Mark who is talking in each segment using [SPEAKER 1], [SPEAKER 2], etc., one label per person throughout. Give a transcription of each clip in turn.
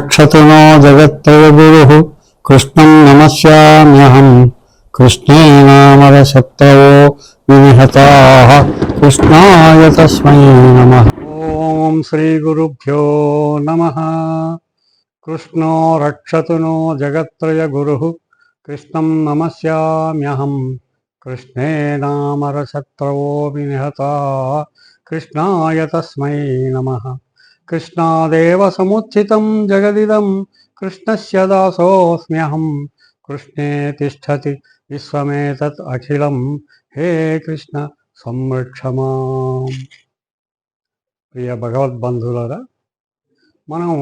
[SPEAKER 1] రక్షతు no జగత్రయగురుః కృష్ణం నమస్యామ్యహం. కృష్ణే నామరసత్తవో వినిహతాః కృష్ణాయ తస్మై నమః. ఓం శ్రీ గురుభ్యో నమః. కృష్ణో రక్షతు నో జగత్రయగురుః కృష్ణం నమస్యామ్యహం. కృష్ణే నామరసత్తవో వినిహతాః కృష్ణాయ తస్మై నమః. కృష్ణాదేవ సముత్థితం జగదిదం కృష్ణస్య దాసోస్మ్యహం. కృష్ణే తిష్టతి విశ్వమేతత్ అఖిలం. హే కృష్ణ సంరక్ష మాం. ప్రియ భగవద్బంధువులారా, మనం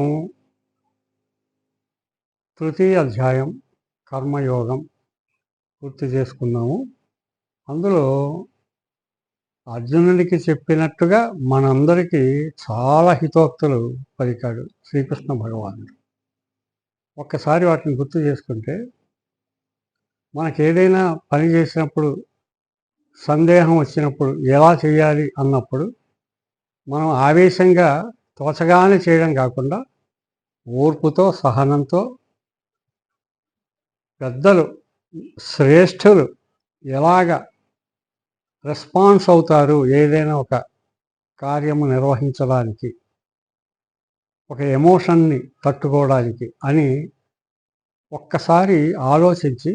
[SPEAKER 1] తృతీయ అధ్యాయం కర్మయోగం పూర్తి చేసుకున్నాము. అందులో అర్జునుడికి చెప్పినట్టుగా మనందరికీ చాలా హితోక్తులు పలికాడు శ్రీకృష్ణ భగవానుడు. ఒక్కసారి వాటిని గుర్తు చేసుకుంటే, మనకేదైనా పని చేసినప్పుడు సందేహం వచ్చినప్పుడు ఎలా చేయాలి అన్నప్పుడు మనం ఆవేశంగా తోచగానే చేయడం కాకుండా ఓర్పుతో సహనంతో పెద్దలు శ్రేష్ఠులు ఎలాగ రెస్పాన్స్ అవుతారు ఏదైనా ఒక కార్యము నిర్వహించడానికి, ఒక ఎమోషన్ని తట్టుకోవడానికి అని ఒక్కసారి ఆలోచించి,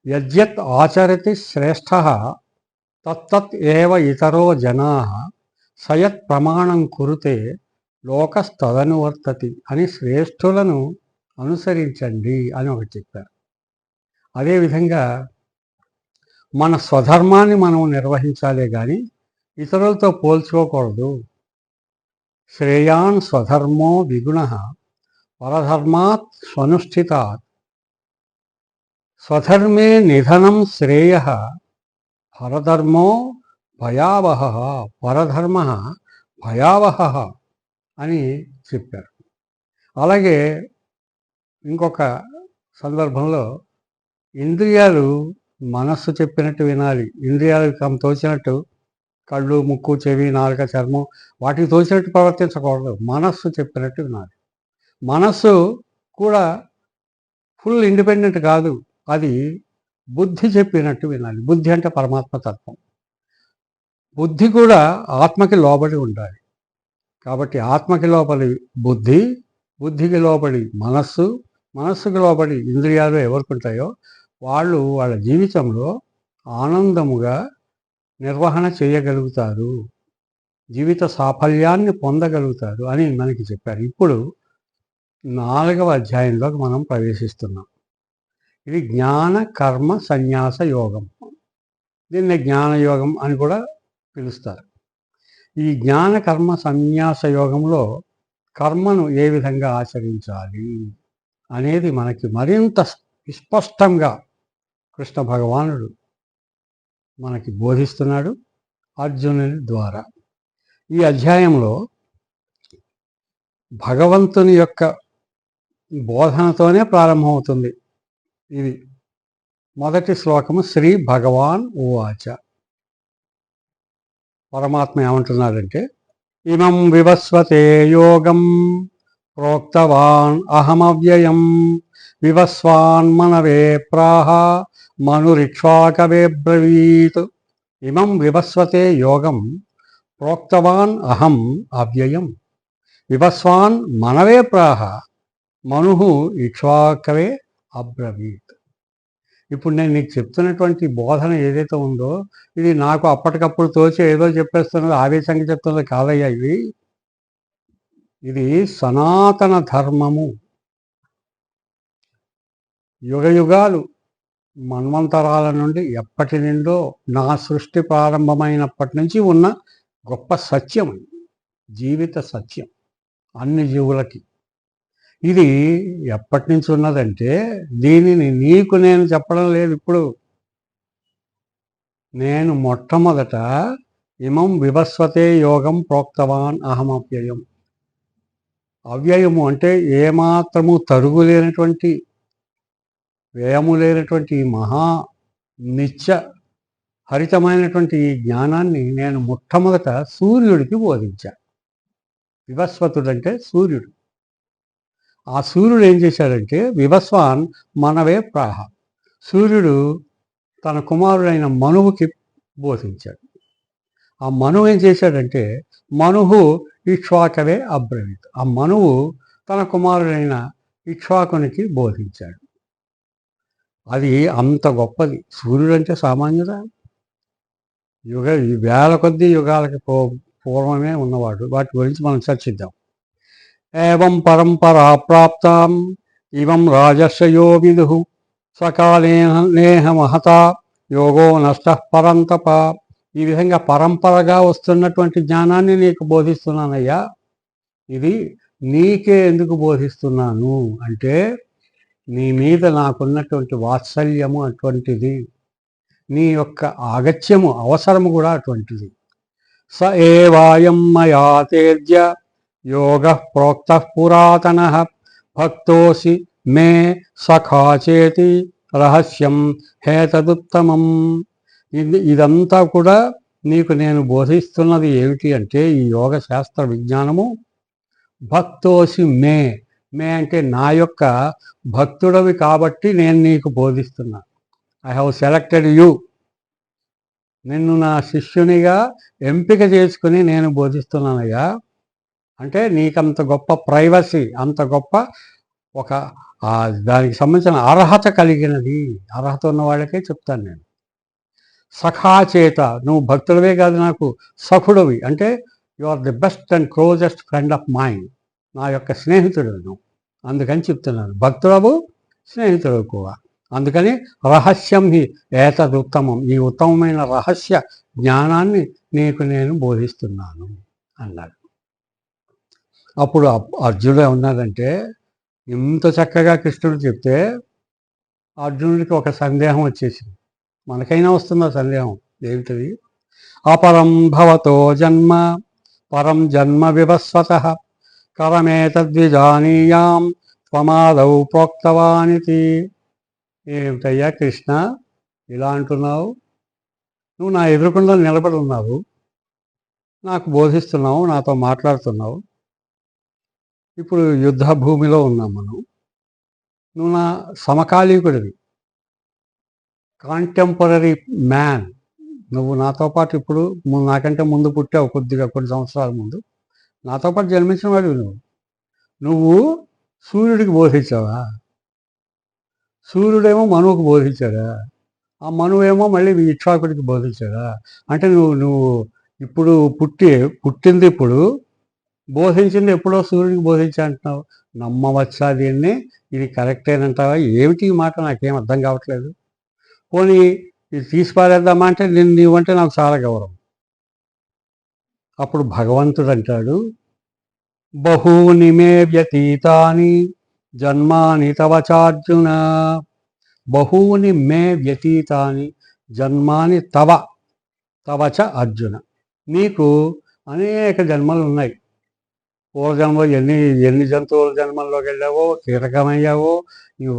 [SPEAKER 1] యద్యత్ ఆచరతి శ్రేష్ఠః తత్తత్ ఏవ ఇతరో జనాః సయత్ ప్రమాణం కురుతే లోకస్తదనువర్తతి అని శ్రేష్ఠులను అనుసరించండి అని ఒకటి చెప్పారు. అదేవిధంగా మన స్వధర్మాన్ని మనం నిర్వహించాలే కానీ ఇతరులతో పోల్చుకోకూడదు. శ్రేయాన్ స్వధర్మో విగుణః పరధర్మాత్ స్వనుష్ఠితాత్. స్వధర్మే నిధనం శ్రేయః పరధర్మో భయావహః పరధర్మః భయావహః అని చెప్పారు. అలాగే ఇంకొక సందర్భంలో ఇంద్రియాలు మనస్సు చెప్పినట్టు వినాలి. ఇంద్రియాలకు తమ తోచినట్టు కళ్ళు, ముక్కు, చెవి, నాలుక, చర్మం వాటికి తోచినట్టు ప్రవర్తించకూడదు. మనస్సు చెప్పినట్టు వినాలి. మనస్సు కూడా ఫుల్ ఇండిపెండెంట్ కాదు, అది బుద్ధి చెప్పినట్టు వినాలి. బుద్ధి అంటే పరమాత్మ తత్వం. బుద్ధి కూడా ఆత్మకి లోబడి ఉండాలి. కాబట్టి ఆత్మకి లోబడి బుద్ధి, బుద్ధికి లోబడి మనస్సు, మనస్సుకి లోబడి ఇంద్రియాలు ఎవరికి ఉంటాయో వాళ్ళు వాళ్ళ జీవితంలో ఆనందముగా నిర్వహణ చేయగలుగుతారు, జీవిత సాఫల్యాన్ని పొందగలుగుతారు అని మనకి చెప్పారు. ఇప్పుడు 4వ అధ్యాయంలోకి మనం ప్రవేశిస్తున్నాం. ఇది జ్ఞాన కర్మ సన్యాస యోగం. దీన్ని జ్ఞానయోగం అని కూడా పిలుస్తారు. ఈ జ్ఞాన కర్మ సన్యాస యోగంలో కర్మను ఏ విధంగా ఆచరించాలి అనేది మనకి మరింత స్పష్టంగా కృష్ణ భగవానుడు మనకి బోధిస్తున్నాడు అర్జునుని ద్వారా. ఈ అధ్యాయంలో భగవంతుని యొక్క బోధనతోనే ప్రారంభమవుతుంది. ఇది మొదటి శ్లోకము. శ్రీ భగవాన్ ఉవాచ. పరమాత్మ ఏమంటున్నాడంటే, ఇమం వివస్వతే యోగం ప్రోక్తవాన్ అహమవ్యయం వివస్వాన్ మనవే ప్రాహ మనురిక్ష్వాకవే బ్రవీత్. ఇమం వివస్వతే యోగం ప్రోక్తవాన్ అహం అవ్యయం వివస్వాన్ మనవే ప్రాహ మను ఇక్ష్వాకవే అబ్రవీత్. ఇప్పుడు నేను నీకు చెప్తున్నటువంటి బోధన ఏదైతే ఉందో ఇది నాకు అప్పటికప్పుడు తోచి ఏదో చెప్పేస్తున్నది, ఆవేశంగా చెప్తున్నది కాదయ్యా. ఇది సనాతన ధర్మము. యుగయుగాలు మన్వంతరాల నుండి ఎప్పటి నుండో నా సృష్టి ప్రారంభమైనప్పటి నుంచి ఉన్న గొప్ప సత్యం, జీవిత సత్యం అన్ని జీవులకి. ఇది ఎప్పటి నుంచి ఉన్నదంటే దీనిని నీకు నేను చెప్పడం లేదు. ఇప్పుడు నేను మొట్టమొదట ఇమం వివస్వతే యోగం ప్రోక్తవాన్ అహమవ్యయం. అవ్యయము అంటే ఏమాత్రము తరుగు లేనటువంటి, వ్యయము లేనటువంటి మహా నిత్య హరితమైనటువంటి ఈ జ్ఞానాన్ని నేను మొట్టమొదట సూర్యుడికి బోధించా. వివస్వతుడంటే సూర్యుడు. ఆ సూర్యుడు ఏం చేశాడంటే వివస్వాన్ మనవే ప్రాహ, సూర్యుడు తన కుమారుడైన మనువుకి బోధించాడు. ఆ మనువు ఏం చేశాడంటే మనువు ఇక్ష్వాకవే అబ్రవీత్, ఆ మనువు తన కుమారుడైన ఇక్ష్వాకునికి బోధించాడు. అది అంత గొప్పది. సూర్యుడు అంటే సామాన్యుడా? వేల కొద్ది యుగాలకి పూర్వమే ఉన్నవాడు. వాటి గురించి మనం చర్చిద్దాం. ఏవం పరంపరా ప్రాప్తాం ఇవం రాజర్షయో విదుః సకాలేన మహత యోగో నష్ట పరంతప. ఈ విధంగా పరంపరగా వస్తున్నటువంటి జ్ఞానాన్ని నీకు బోధిస్తున్నానయ్యా. ఇది నీకే ఎందుకు బోధిస్తున్నాను అంటే నీ మీద నాకున్నటువంటి వాత్సల్యము అటువంటిది, నీ యొక్క ఆగత్యము అవసరము కూడా అటువంటిది. స ఏవాయం మయా తేజ్య యోగ ప్రోక్త పురాతన భక్తోసి మే సఖా చేతి రహస్యం హేతదుత్తమం. ఇదంతా కూడా నీకు నేను బోధిస్తున్నది ఏమిటి అంటే ఈ యోగ శాస్త్ర విజ్ఞానము. భక్తోసి మే, మే అంటే నా యొక్క భక్తుడవి కాబట్టి నేను నీకు బోధిస్తున్నా. ఐ హ్యావ్ సెలెక్టెడ్ యూ, నిన్ను నా శిష్యునిగా ఎంపిక చేసుకుని నేను బోధిస్తున్నానయ్యా. అంటే నీకంత గొప్ప ప్రైవసీ, అంత గొప్ప ఒక దానికి సంబంధించిన అర్హత కలిగినది, అర్హత ఉన్న వాళ్ళకే చెప్తాను నేను. సఖా చేత, నువ్వు భక్తుడవే కాదు నాకు సఖుడవి, అంటే you are the best and closest friend of mind, నా యొక్క స్నేహితుడు నువ్వు, అందుకని చెప్తున్నాను. భక్తుడవు, స్నేహితుడు కూడా. అందుకని రహస్యం హి ఏతదుత్తమం, ఈ ఉత్తమమైన రహస్య జ్ఞానాన్ని నీకు నేను బోధిస్తున్నాను అన్నాడు. అప్పుడు అర్జునుడు ఉన్నాడంటే ఇంత చక్కగా కృష్ణుడు చెప్తే అర్జునుడికి ఒక సందేహం వచ్చేసింది. మనకైనా వస్తుందా సందేహం? ఏమిటది? అపరం భవతో జన్మ పరం జన్మ వివస్వతః కరమేతద్విజానీయాం త్వమాదౌ ప్రోక్తవానితి. ఏమిటయ్యా కృష్ణ ఇలా అంటున్నావు? నువ్వు నా ఎదురుకుండా నిలబడి ఉన్నావు, నాకు బోధిస్తున్నావు, నాతో మాట్లాడుతున్నావు. ఇప్పుడు యుద్ధ భూమిలో ఉన్నాం మనం. నువ్వు నా సమకాలీకుడివి, కాంటెంపరీ మ్యాన్. నువ్వు నాతో పాటు ఇప్పుడు నాకంటే ముందు పుట్టావు, కొద్దిగా కొన్ని సంవత్సరాల ముందు నాతో పాటు జన్మించిన వాడివి. నువ్వు సూర్యుడికి బోధించావా? సూర్యుడేమో మనువుకు బోధించాడా? ఆ మనువేమో మళ్ళీ ఇక్ష్వాకుడికి బోధించాడా? అంటే నువ్వు ఇప్పుడు పుట్టింది ఇప్పుడు, బోధించింది ఎప్పుడో సూర్యుడికి బోధించా అంటున్నావు. నమ్మవచ్చా దీన్ని? ఇది కరెక్టేనంటావా? ఏమిటి ఈ మాట? నాకేం అర్థం కావట్లేదు. పోనీ ఇది తీసి పారేద్దామా అంటే నీవంటే నాకు చాలా గౌరవం. అప్పుడు భగవంతుడు అంటాడు, బహూని మే వ్యతీతాని జన్మాని తవ చార్జున. బహూని మే వ్యతీతాని జన్మాని తవ చ అర్జున. నీకు అనేక జన్మలు ఉన్నాయి. పూర్వజన్మలో ఎన్ని జంతువుల జన్మల్లోకి వెళ్ళావో, కీటకమయ్యావో,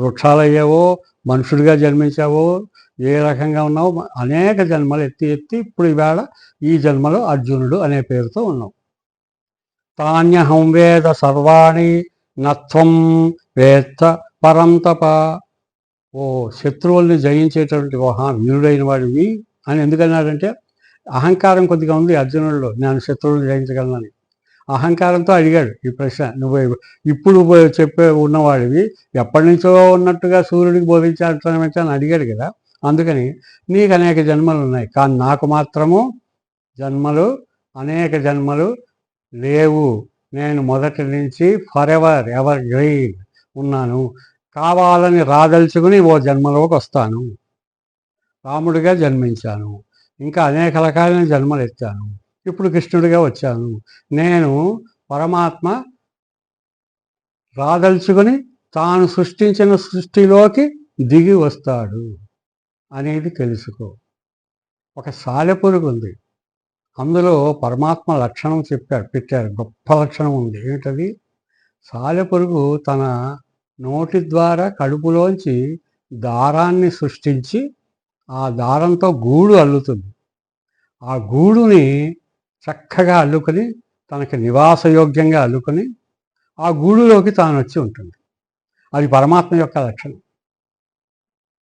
[SPEAKER 1] వృక్షాలయ్యావో, మనుషుడిగా జన్మించావో, ఏ రకంగా ఉన్నావో అనేక జన్మలు ఎత్తి ఇప్పుడు ఈవేళ ఈ జన్మలో అర్జునుడు అనే పేరుతో ఉన్నావు. తాన్యహం వేద సర్వాణి నత్వం వేత్త పరంతప. ఓ శత్రువుల్ని జయించేటువంటి వీరుడైన వాడివి అని ఎందుకన్నాడంటే అహంకారం కొద్దిగా ఉంది అర్జునుడిలో, నేను శత్రువులను జయించగలనని. అహంకారంతో అడిగాడు ఈ ప్రశ్న. నువ్వు ఇప్పుడు చెప్పే ఉన్నవాడివి, ఎప్పటి నుంచో ఉన్నట్టుగా సూర్యుడికి బోధించాలంటే అని అడిగాడు కదా. అందుకని నీకు అనేక జన్మలు ఉన్నాయి, కానీ నాకు మాత్రము అనేక జన్మలు లేవు. నేను మొదటి నుంచి ఎవర్ గ్రీన్ ఉన్నాను. కావాలని రాదలుచుకుని ఓ జన్మలోకి వస్తాను. రాముడిగా జన్మించాను, ఇంకా అనేక రకాలైన జన్మలు ఎత్తాను, ఇప్పుడు కృష్ణుడిగా వచ్చాను. నేను పరమాత్మ రాదలుచుకొని తాను సృష్టించిన సృష్టిలోకి దిగి వస్తాడు అనేది తెలుసుకో. ఒక సాలెపురుగు ఉంది, అందులో పరమాత్మ లక్షణం పెట్టారు. గొప్ప లక్షణం ఉంది. ఏమిటది? సాలెపురుగు తన నోటి ద్వారా కడుపులోంచి దారాన్ని సృష్టించి ఆ దారంతో గూడు అల్లుతుంది. ఆ గూడుని చక్కగా అల్లుకొని తనకి నివాసయోగ్యంగా అల్లుకొని ఆ గూడులోకి తాను వచ్చి ఉంటుంది. అది పరమాత్మ యొక్క లక్షణం.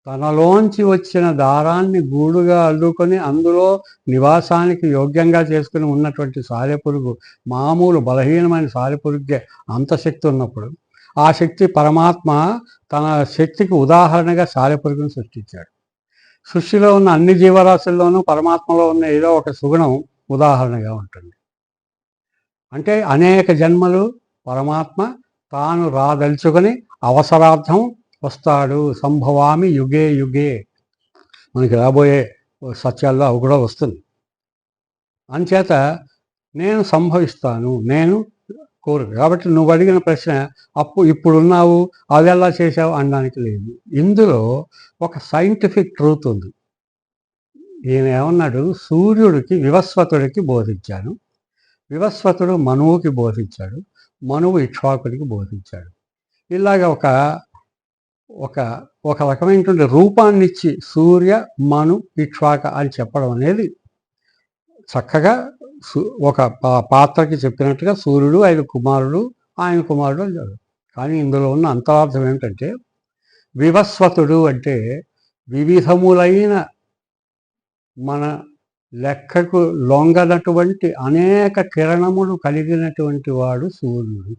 [SPEAKER 1] తనలోంచి వచ్చిన దారాన్ని గూడుగా అల్లుకొని అందులో నివాసానికి యోగ్యంగా చేసుకుని ఉన్నటువంటి సాలెపురుగు మామూలు బలహీనమైన సాలెపురుగుకే అంత శక్తి ఉన్నప్పుడు ఆ శక్తి పరమాత్మ తన శక్తికి ఉదాహరణగా సాలెపురుగును సృష్టించాడు. సృష్టిలో ఉన్న అన్ని జీవరాశుల్లోనూ పరమాత్మలో ఉన్న ఏదో ఒక సుగుణం ఉదాహరణగా ఉంటుంది. అంటే అనేక జన్మలు పరమాత్మ తాను రాదలుచుకొని అవసరార్థం వస్తాడు. సంభవామి యుగే యుగే, మనకి రాబోయే సత్యాల్లో అవి కూడా వస్తుంది. అంచేత నేను సంభవిస్తాను, నేను కోరిక. కాబట్టి నువ్వు అడిగిన ప్రశ్న ఇప్పుడున్నావు అది ఎలా చేసావు అనడానికి లేదు. ఇందులో ఒక సైంటిఫిక్ ట్రూత్ ఉంది. ఈయన ఏమన్నాడు, సూర్యుడికి వివస్వతుడికి బోధించాను, వివస్వతుడు మనువుకి బోధించాడు, మనువు ఇక్ష్వాకుడికి బోధించాడు. ఇలాగ ఒక ఒక ఒక రకమైనటువంటి రూపాన్నిచ్చి సూర్య మను ఇక్ష్వాక అని చెప్పడం అనేది చక్కగా ఒక పాత్రకి చెప్పినట్టుగా సూర్యుడు ఆయన కుమారుడు అని చెప్పాడు. కానీ ఇందులో ఉన్న అంతరార్థం ఏమిటంటే వివస్వతుడు అంటే వివిధములైన మన లెక్కకు లొంగనటువంటి అనేక కిరణములు కలిగినటువంటి వాడు సూర్యుడు.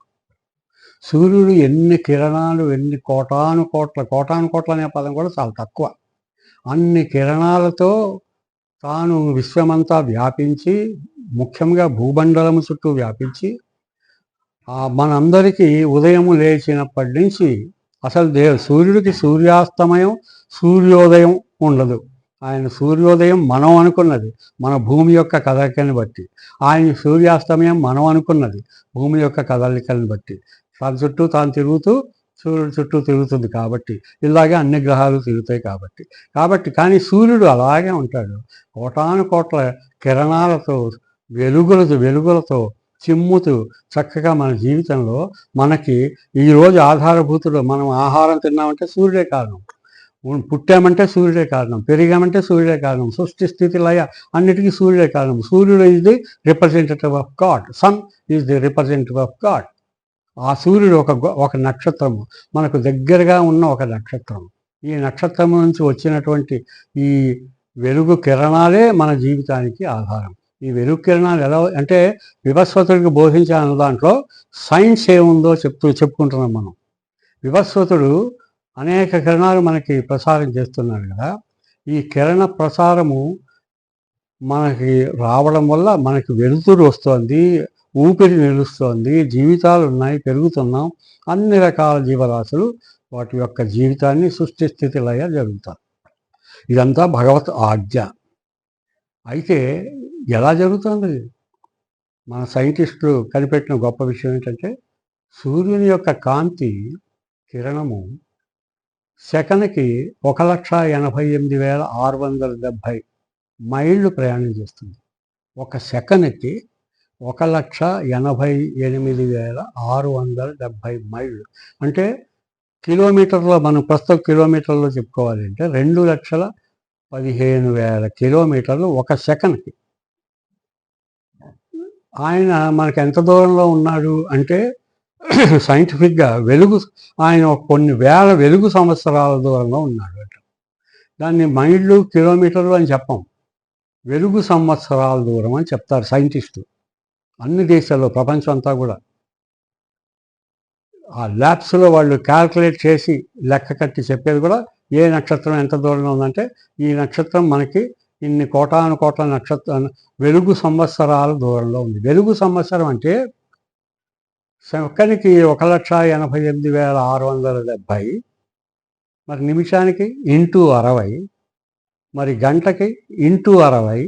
[SPEAKER 1] సూర్యుడు ఎన్ని కిరణాలు, ఎన్ని కోటాను కోట్ల అనే పదం కూడా చాలా తక్కువ, అన్ని కిరణాలతో తాను విశ్వమంతా వ్యాపించి, ముఖ్యంగా భూమండలము చుట్టూ వ్యాపించి, మనందరికీ ఉదయము లేచినప్పటి నుంచి అసలు సూర్యుడికి సూర్యాస్తమయం సూర్యోదయం ఉండదు. ఆయన సూర్యోదయం మనం అనుకున్నది మన భూమి యొక్క కదలికని బట్టి, ఆయన సూర్యాస్తమయం మనం అనుకున్నది భూమి యొక్క కదలికని బట్టి. తన చుట్టూ తాను తిరుగుతూ సూర్యుడి చుట్టూ తిరుగుతుంది కాబట్టి, ఇలాగే అన్ని గ్రహాలు తిరుగుతాయి కాబట్టి కానీ సూర్యుడు అలాగే ఉంటాడు. కోటాను కోట్ల కిరణాలతో వెలుగులతో చిమ్ముతూ చక్కగా మన జీవితంలో మనకి ఈరోజు ఆధారభూతుడు. మనం ఆహారం తిన్నామంటే సూర్యుడే కారణం, పుట్టామంటే సూర్యుడే కారణం, పెరిగామంటే సూర్యుడే కారణం, సృష్టి స్థితి లయ అన్నిటికీ సూర్యుడే కారణం. సూర్యుడు is the representative of God, sun is the representative of God. ఆ సూర్యుడు ఒక నక్షత్రము, మనకు దగ్గరగా ఉన్న ఒక నక్షత్రం. ఈ నక్షత్రం నుంచి వచ్చినటువంటి ఈ వెలుగు కిరణాలే మన జీవితానికి ఆధారం. ఈ వెలుగు కిరణాలు ఎలా అంటే వివస్వతుడికి బోధించాలన్న దాంట్లో సైన్స్ ఏముందో చెప్పుకుంటున్నాం మనం. వివస్వతుడు అనేక కిరణాలు మనకి ప్రసారం చేస్తున్నాడు కదా. ఈ కిరణ ప్రసారము మనకి రావడం వల్ల మనకి వెలుతురు వస్తుంది, ఊపిరి నిలుస్తోంది, జీవితాలు ఉన్నాయి, పెరుగుతున్నాం. అన్ని రకాల జీవరాశులు వాటి యొక్క జీవితాన్ని సృష్టి స్థితి లయ జరుగుతాయి. ఇదంతా భగవత్ ఆజ్ఞ. అయితే ఎలా జరుగుతుంది? మన సైంటిస్టులు కనిపెట్టిన గొప్ప విషయం ఏంటంటే సూర్యుని యొక్క కాంతి కిరణము సెకనుకి 1,88,670 మైళ్ళు ప్రయాణం చేస్తుంది. ఒక సెకనుకి 1,88,670 మైళ్ళు అంటే కిలోమీటర్లో, మనం ప్రస్తుతం కిలోమీటర్లో చెప్పుకోవాలి అంటే 2,15,000 కిలోమీటర్లు ఒక సెకన్కి. ఆయన మనకు ఎంత దూరంలో ఉన్నాడు అంటే సైంటిఫిక్గా ఆయన కొన్ని వేల వెలుగు సంవత్సరాల దూరంలో ఉన్నాడు అంట. దాన్ని మైళ్ళు కిలోమీటర్లు అని చెప్పం, వెలుగు సంవత్సరాల దూరం అని చెప్తారు సైంటిస్టులు. అన్ని దేశాల్లో, ప్రపంచం అంతా కూడా ఆ ల్యాబ్స్లో వాళ్ళు క్యాల్కులేట్ చేసి లెక్క కట్టి చెప్పేది కూడా ఏ నక్షత్రం ఎంత దూరంలో ఉందంటే ఈ నక్షత్రం మనకి ఇన్ని కోటాను కోట్ల వెలుగు సంవత్సరాల దూరంలో ఉంది. వెలుగు సంవత్సరం అంటే సెకనికి 1,88,670, మరి నిమిషానికి ఇంటూ 60, మరి గంటకి ఇంటూ 60,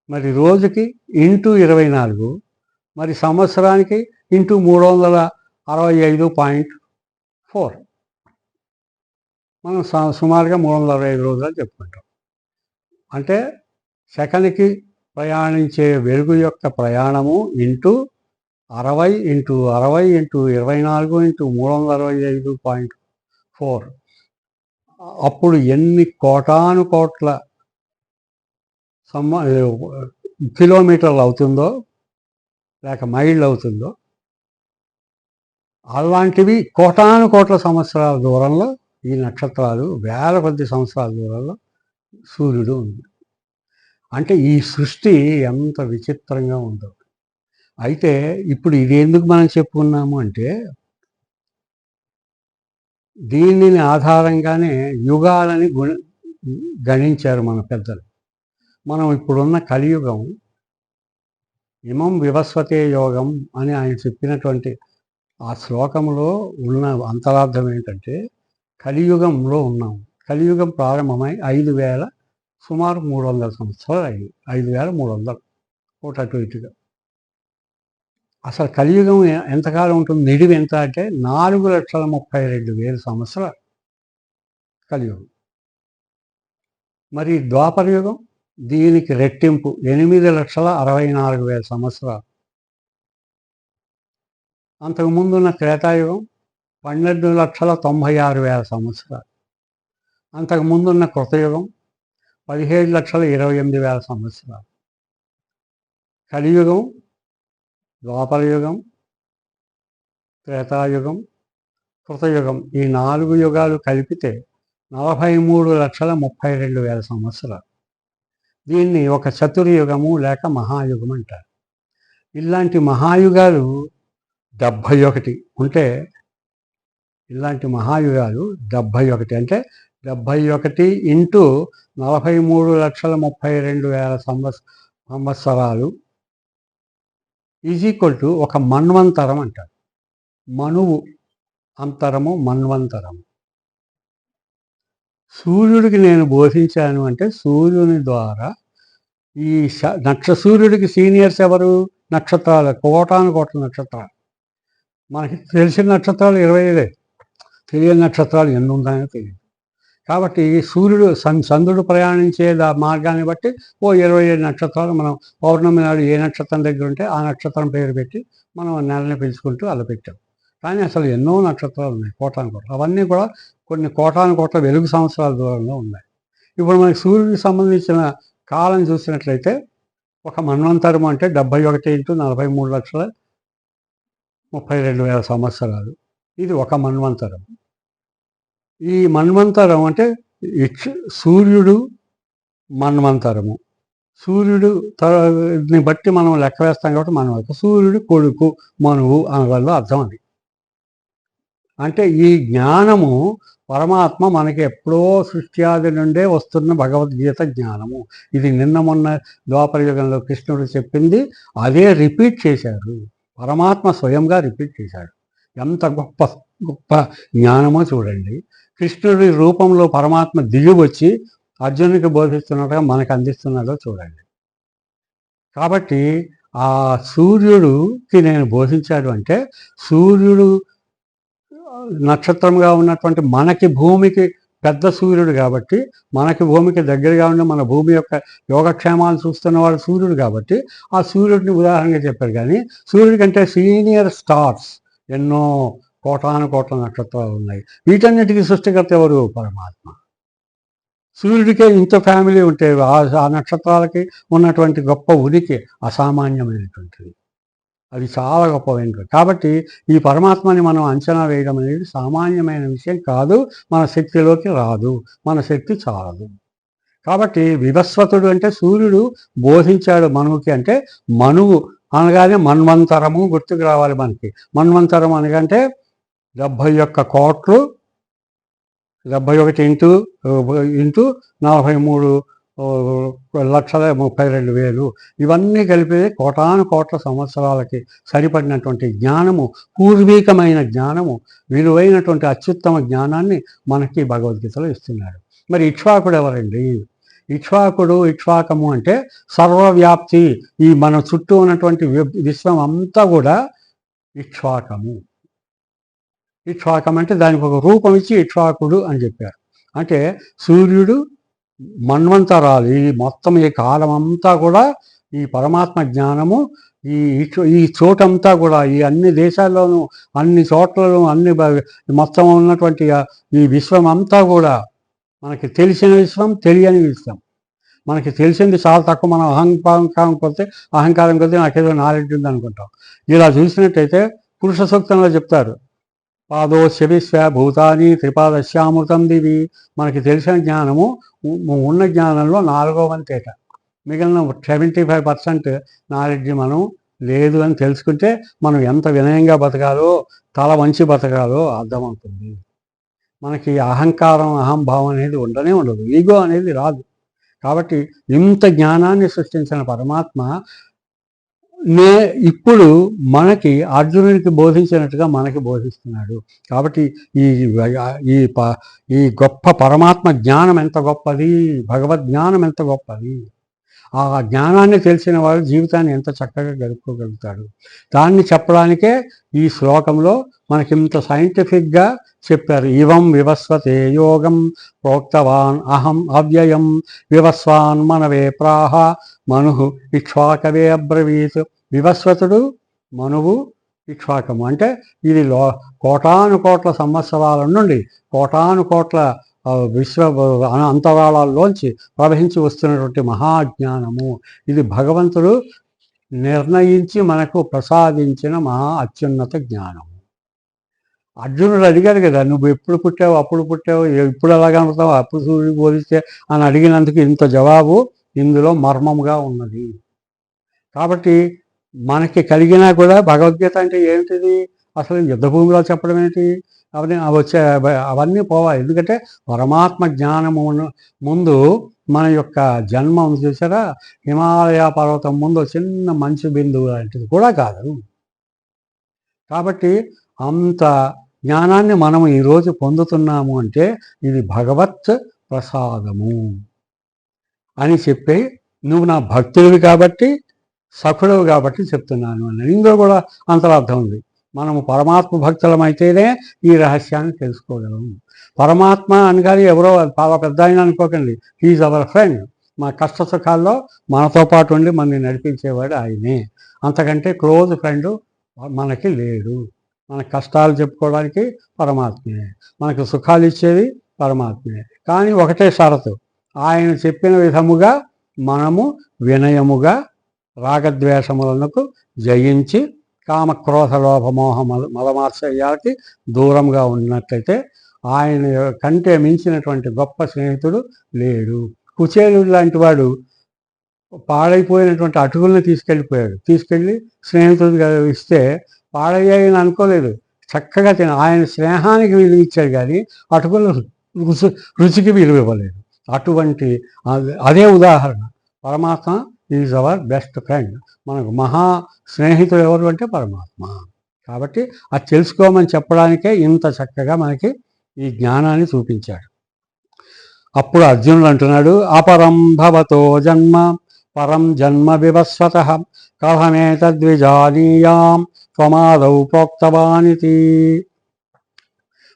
[SPEAKER 1] మరి రోజుకి ఇంటూ 24, మరి సంవత్సరానికి ఇంటూ 365.4. మనం సుమారుగా 365 రోజులు చెప్పుకుంటాం. అంటే సెకన్కి ప్రయాణించే వెలుగు యొక్క ప్రయాణము ఇంటూ 60 ఇంటూ 60 ఇంటూ 24 ఇంటూ 365.4. అప్పుడు ఎన్ని కోటాను కోట్ల కిలోమీటర్లు అవుతుందో లేక మైళ్ళు అవుతుందో అలాంటివి కోటాను కోట్ల సంవత్సరాల దూరంలో ఈ నక్షత్రాలు, వేల కొద్ది సంవత్సరాల దూరంలో సూర్యుడు ఉంది. అంటే ఈ సృష్టి ఎంత విచిత్రంగా ఉందో. అయితే ఇప్పుడు ఇది ఎందుకు మనం చెప్పుకున్నాము అంటే, దీనిని ఆధారంగానే యుగాలని గణించారు మన పెద్దలు. మనం ఇప్పుడున్న కలియుగం ఇమం వివస్వతే యోగం అని ఆయన చెప్పినటువంటి ఆ శ్లోకంలో ఉన్న అంతరార్థం ఏంటంటే, కలియుగంలో ఉన్నాం. కలియుగం ప్రారంభమై 5000 సుమారు 300 సంవత్సరాలు అయింది. 5300 ఒకటి అటు ఇటుగా. అసలు కలియుగం ఎంతకాలం ఉంటుంది? నిడివి ఎంత అంటే 4,32,000 సంవత్సరాలు కలియుగం. మరి ద్వాపర యుగం దీనికి రెట్టింపు 8,64,000 సంవత్సరాలు. అంతకుముందున్న త్రేతాయుగం 12,96,000 సంవత్సరాలు. అంతకుముందున్న కృతయుగం 17,28,000 సంవత్సరాలు. కలియుగం, ద్వాపరయుగం, త్రేతాయుగం, కృతయుగం ఈ 4 యుగాలు కలిపితే 43,32,000 సంవత్సరాలు. దీన్ని ఒక చతుర్యుగము లేక మహాయుగం అంటారు. ఇలాంటి మహాయుగాలు 71 ఉంటే, ఇలాంటి మహాయుగాలు 71 అంటే 71 ఇంటూ 43,32,000 సంవత్సరాలు ఈజ్ ఈక్వల్ టు ఒక మన్వంతరం అంటారు. మనువు అంతరము, మన్వంతరము. సూర్యుడికి నేను బోధించాను అంటే సూర్యుని ద్వారా ఈ సూర్యుడికి సీనియర్స్ ఎవరు? నక్షత్రాలు, కోటాను కోట్ల నక్షత్రాలు. మనకి తెలిసిన నక్షత్రాలు 25, తెలియని నక్షత్రాలు ఎన్ని ఉన్నాయో తెలియదు. కాబట్టి సూర్యుడు చంద్రుడు ప్రయాణించే మార్గాన్ని బట్టి 27 నక్షత్రాలు మనం పౌర్ణమి నాడు ఏ నక్షత్రం దగ్గర ఉంటే ఆ నక్షత్రం పేరు పెట్టి మనం నెలని పెంచుకుంటూ అలా పెట్టాం. కానీ అసలు ఎన్నో నక్షత్రాలు ఉన్నాయి, కోటాను కోట్ల. అవన్నీ కూడా కొన్ని కోటాను కోట్ల వెలుగు సంవత్సరాల దూరంలో ఉన్నాయి. ఇప్పుడు మనకి సూర్యుడికి సంబంధించిన కాలం చూసినట్లయితే ఒక మన్వంతరం అంటే 71 ఇంటూ 43,32,000 సంవత్సరాలు. ఇది ఒక మన్వంతరం. ఈ మన్వంతరం అంటే సూర్యుడు మన్వంతరము. సూర్యుడు ని బట్టి మనం లెక్క వేస్తాం కాబట్టి మన్వంతరం. సూర్యుడు కొడుకు మనువు అనే వల్ల అర్థం అది. అంటే ఈ జ్ఞానము పరమాత్మ మనకి ఎప్పుడో సృష్ట్యాది నుండే వస్తున్న భగవద్గీత జ్ఞానము. ఇది నిన్న మొన్న ద్వాపరయుగంలో కృష్ణుడు చెప్పింది అదే రిపీట్ చేశారు. పరమాత్మ స్వయంగా రిపీట్ చేశాడు. ఎంత గొప్ప గొప్ప జ్ఞానమో చూడండి. కృష్ణుడి రూపంలో పరమాత్మ దిగి వచ్చి అర్జునుడికి బోధిస్తున్నట్టుగా మనకు అందిస్తున్నాడో చూడండి. కాబట్టి ఆ సూర్యుడికి నేను బోధించాడు అంటే, సూర్యుడు నక్షత్రంగా ఉన్నటువంటి మనకి భూమికి పెద్ద సూర్యుడు కాబట్టి, మనకి భూమికి దగ్గరగా ఉండి మన భూమి యొక్క యోగక్షేమాలు చూస్తున్నవాడు సూర్యుడు కాబట్టి ఆ సూర్యుడిని ఉదాహరణగా చెప్పారు. కానీ సూర్యుడి కంటే సీనియర్ స్టార్స్ ఎన్నో కోటాను కోట్ల నక్షత్రాలు ఉన్నాయి. వీటన్నిటికీ సృష్టికర్త ఎవరు? పరమాత్మ. సూర్యుడికే ఇంత ఫ్యామిలీ ఉంటే ఆ నక్షత్రాలకి ఉన్నటువంటి గొప్ప ఉనికి అసామాన్యమైనటువంటిది. అది చాలా గొప్పమైనది. కాబట్టి ఈ పరమాత్మని మనం అంచనా వేయడం అనేది సామాన్యమైన విషయం కాదు. మన శక్తిలోకి రాదు, మన శక్తి చాలదు. కాబట్టి వివస్వతుడు అంటే సూర్యుడు బోధించాడు మనువుకి అంటే, మనువు అనగానే మన్వంతరము గుర్తుకు రావాలి మనకి. మన్వంతరం అనగంటే 71 కోట్లు, 71 ఇంటూ 43,32,000 ఇవన్నీ కలిపి కోటాను కోట్ల సంవత్సరాలకి సరిపడినటువంటి జ్ఞానము, పూర్వీకమైన జ్ఞానము, విలువైనటువంటి అత్యుత్తమ జ్ఞానాన్ని మనకి భగవద్గీతలో ఇస్తున్నాడు. మరి ఇక్ష్వాకుడు ఎవరండి? ఇక్ష్వాకము అంటే సర్వవ్యాప్తి. ఈ మన చుట్టూ ఉన్నటువంటి విశ్వం అంతా కూడా ఇక్ష్వాకము. ఇక్ష్వాకం అంటే దానికి ఒక రూపం ఇచ్చి ఇక్ష్వాకుడు అని చెప్పారు. అంటే సూర్యుడు మన్వంతరాలు, ఈ మొత్తం ఈ కాలం అంతా కూడా ఈ పరమాత్మ జ్ఞానము ఈ చోటంతా కూడా, ఈ అన్ని దేశాల్లోనూ అన్ని చోట్లలో అన్ని మొత్తం ఉన్నటువంటి ఈ విశ్వం అంతా కూడా మనకి తెలిసిన విశ్వం, తెలియని విశ్వం. మనకి తెలిసింది చాలా తక్కువ. మనం అహంకారం కొద్దీ నాకేదో నాలెడ్జ్ ఉంది అనుకుంటాం. ఇలా చూసినట్టయితే పురుష సూక్తంలో చెప్తారు, పాదోస్య విశ్వ భూతాని త్రిపాదశ్యామృతం దివి. మనకి తెలిసిన జ్ఞానము ఉన్న జ్ఞానంలో 4వ వంతేట. మిగిలిన 75% నాలెడ్జ్ మనం లేదు అని తెలుసుకుంటే మనం ఎంత వినయంగా బతకాలో, తల వంచి బతకాలో అర్థమవుతుంది. మనకి అహంకారం, అహంభావం అనేది ఉండనే ఉండదు, ఈగో అనేది రాదు. కాబట్టి ఇంత జ్ఞానాన్ని సృష్టించిన పరమాత్మ ఇప్పుడు మనకి అర్జునుడికి బోధించినట్టుగా మనకి బోధిస్తున్నాడు. కాబట్టి ఈ ఈ ఈ గొప్ప పరమాత్మ జ్ఞానం ఎంత గొప్పది, భగవద్ జ్ఞానం ఎంత గొప్పది. ఆ జ్ఞానాన్ని తెలిసిన వాడు జీవితాన్ని ఎంత చక్కగా గడుపుకోగలుగుతాడు. దాన్ని చెప్పడానికే ఈ శ్లోకంలో మనకింత సైంటిఫిక్గా చెప్పారు. ఇవం వివస్వతే యోగం ప్రోక్తవాన్ అహం అవ్యయం వివస్వాన్ మనవే ప్రాహ మనుః ఇక్ష్వాకవే అబ్రవీత్. వివస్వతుడు, మనువు, ఇక్ష్వాకము అంటే ఇది కోటాను కోట్ల సంవత్సరాల నుండి కోటాను కోట్ల విశ్వ అంతరాళాల్లోంచి ప్రవహించి వస్తున్నటువంటి మహాజ్ఞానము. ఇది భగవంతుడు నిర్ణయించి మనకు ప్రసాదించిన మహా అత్యున్నత జ్ఞానము. అర్జునుడు అడిగాడు కదా, నువ్వు ఎప్పుడు పుట్టావు, అప్పుడు పుట్టావు, ఇప్పుడు ఎలా కనుతావు, అప్పుడు సూర్యుడు బోధిస్తే అని అడిగినందుకు ఇంత జవాబు ఇందులో మర్మముగా ఉన్నది. కాబట్టి మనకి కలిగినా కూడా భగవద్గీత అంటే ఏమిటిది, అసలు యుద్ధభూమిలో చెప్పడం ఏంటి, అవన్నీ పోవాలి. ఎందుకంటే పరమాత్మ జ్ఞానము ముందు మన యొక్క జన్మ ఉంది చూసారా, హిమాలయ పర్వతం ముందు చిన్న మంచు బిందువు లాంటిది కూడా కాదు. కాబట్టి అంత జ్ఞానాన్ని మనం ఈరోజు పొందుతున్నాము అంటే ఇది భగవత్ ప్రసాదము అని చెప్పి, నువ్వు నా భక్తుడివి కాబట్టి, సఖుడవు కాబట్టి చెప్తున్నాను అని ఇందులో కూడా అంతరార్థం ఉంది. మనము పరమాత్మ భక్తులమైతేనే ఈ రహస్యాన్ని తెలుసుకోగలము. పరమాత్మ అనగానే ఎవరో చాలా పెద్ద ఆయన అనుకోకండి. He's our friend. మా కష్ట సుఖాల్లో మనతో పాటు ఉండి మనని నడిపించేవాడు ఆయనే. అంతకంటే క్లోజ్ ఫ్రెండ్ మనకి లేడు. మన కష్టాలు చెప్పుకోవడానికి పరమాత్మే, మనకు సుఖాలు ఇచ్చేది పరమాత్మే. కానీ ఒకటే షరతు, ఆయన చెప్పిన విధముగా మనము వినయముగా రాగద్వేషములకు జయించి కామక్రోధ లోభ మోహ మలమాత్సర్యాలకి దూరంగా ఉన్నట్లయితే ఆయన కంటే మించినటువంటి గొప్ప స్నేహితుడు లేడు. కుచేలుడు లాంటి వాడు పాడైపోయినటువంటి అటుకుల్ని తీసుకెళ్ళి స్నేహితుడిగా ఇస్తే పాడయ్యాయని అనుకోలేదు, చక్కగా ఆయన స్నేహానికి విలువ ఇచ్చాడు కానీ అటుకులు రుచికి విలువ ఇవ్వలేదు. అటువంటి అదే ఉదాహరణ. పరమాత్మ ఈజ్ అవర్ బెస్ట్ ఫ్రెండ్. మనకు మహా స్నేహితుడు ఎవరు అంటే పరమాత్మ. కాబట్టి అది తెలుసుకోమని చెప్పడానికే ఇంత చక్కగా మనకి ఈ జ్ఞానాన్ని చూపించాడు. అప్పుడు అర్జునుడు అంటున్నాడు, అపరం భవతో జన్మ పరం జన్మ వివస్వతః కథమేతద్విజానీయాం త్వమాదౌ ప్రోక్తవానితి.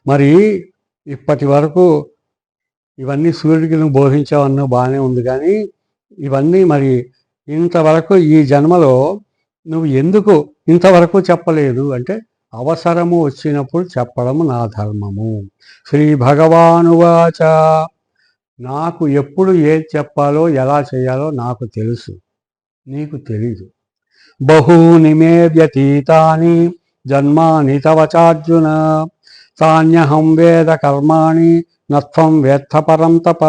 [SPEAKER 1] మరి ఇప్పటి వరకు ఇవన్నీ సూర్యుడికి నువ్వు బోధించావన్నా బాగానే ఉంది, కానీ ఇవన్నీ మరి ఇంతవరకు ఈ జన్మలో నువ్వు ఎందుకు ఇంతవరకు చెప్పలేదు అంటే, అవసరము వచ్చినప్పుడు చెప్పడము నా ధర్మము. శ్రీ భగవానువాచ, నాకు ఎప్పుడు ఏది చెప్పాలో ఎలా చేయాలో నాకు తెలుసు, నీకు తెలీదు. బహూని మే వ్యతీతాని జన్మాని తవ చార్జున తాన్యహం వేద కర్మాణి నత్వం వేత్త పరం తప.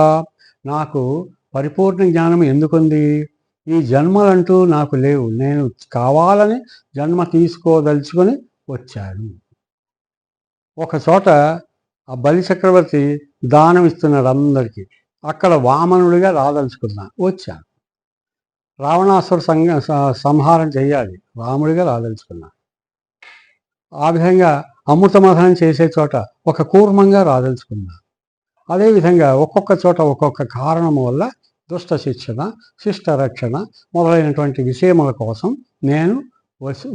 [SPEAKER 1] నాకు పరిపూర్ణ జ్ఞానం ఎందుకుంది, ఈ జన్మలంటూ నాకు లేవు, నేను కావాలని జన్మ తీసుకోదలుచుకొని వచ్చాను. ఒక చోట ఆ బలి చక్రవర్తి దానం ఇస్తున్నాడు అందరికీ, అక్కడ వామనుడిగా వచ్చాను. రావణాసుర సంహారం చేయాలి, రాముడిగా రాదలుచుకున్నాను. ఆ విధంగా అమృతమథనం చేసే చోట ఒక కూర్మంగా రాదలుచుకున్నాను. అదేవిధంగా ఒక్కొక్క చోట ఒక్కొక్క కారణం వల్ల దుష్ట శిక్షణ, శిష్ట రక్షణ మొదలైనటువంటి విషయముల కోసం నేను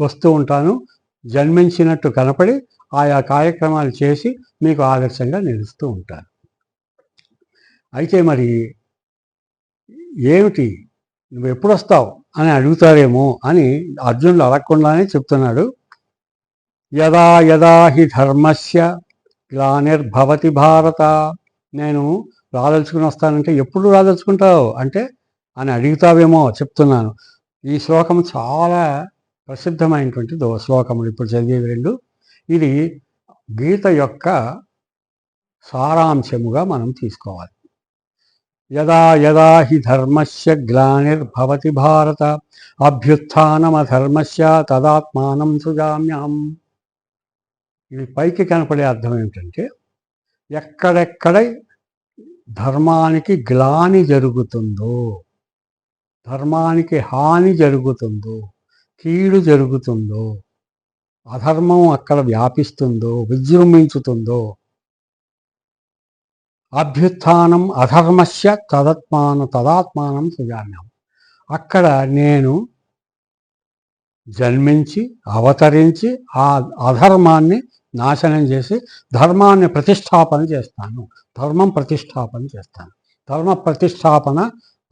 [SPEAKER 1] వస్తూ ఉంటాను. జన్మించినట్టు కనపడి ఆయా కార్యక్రమాలు చేసి మీకు ఆదర్శంగా నిలుస్తూ ఉంటాను. అయితే మరి ఏమిటి, నువ్వు ఎప్పుడు వస్తావు అని అడుగుతారేమో అని అర్జునుడు అడగకుండానే చెప్తున్నాడు. యదా యదా హి ధర్మస్య గ్లానిర్భవతి భారత. నేను రాదలుచుకుని వస్తానంటే ఎప్పుడు రాదలుచుకుంటావు అంటే అని అడుగుతావేమో చెప్తున్నాను. ఈ శ్లోకం చాలా ప్రసిద్ధమైనటువంటి శ్లోకములు ఇప్పుడు చదివేవి రెండు. ఇది గీత యొక్క సారాంశముగా మనం తీసుకోవాలి. యదా యదా హి ధర్మస్య గ్లానిర్భవతి భారత అభ్యుత్థానమధర్మస్య తదాత్మానం సృజామ్యహం. ఇది పైకి కనపడే అర్థం ఏమిటంటే, ఎక్కడెక్కడ ధర్మానికి గ్లాని జరుగుతుందో, ధర్మానికి హాని జరుగుతుందో, కీడు జరుగుతుందో, అధర్మం అక్కడ వ్యాపిస్తుందో, విజృంభించుతుందో, అభ్యుత్థానం అధర్మస్య తదాత్మానం సృజామ్యహం. అక్కడ నేను జన్మించి అవతరించి ఆ అధర్మాన్ని నాశనం చేసి ధర్మాన్ని ప్రతిష్టాపన చేస్తాను. ధర్మం ప్రతిష్టాపన చేస్తాను. ధర్మ ప్రతిష్టాపన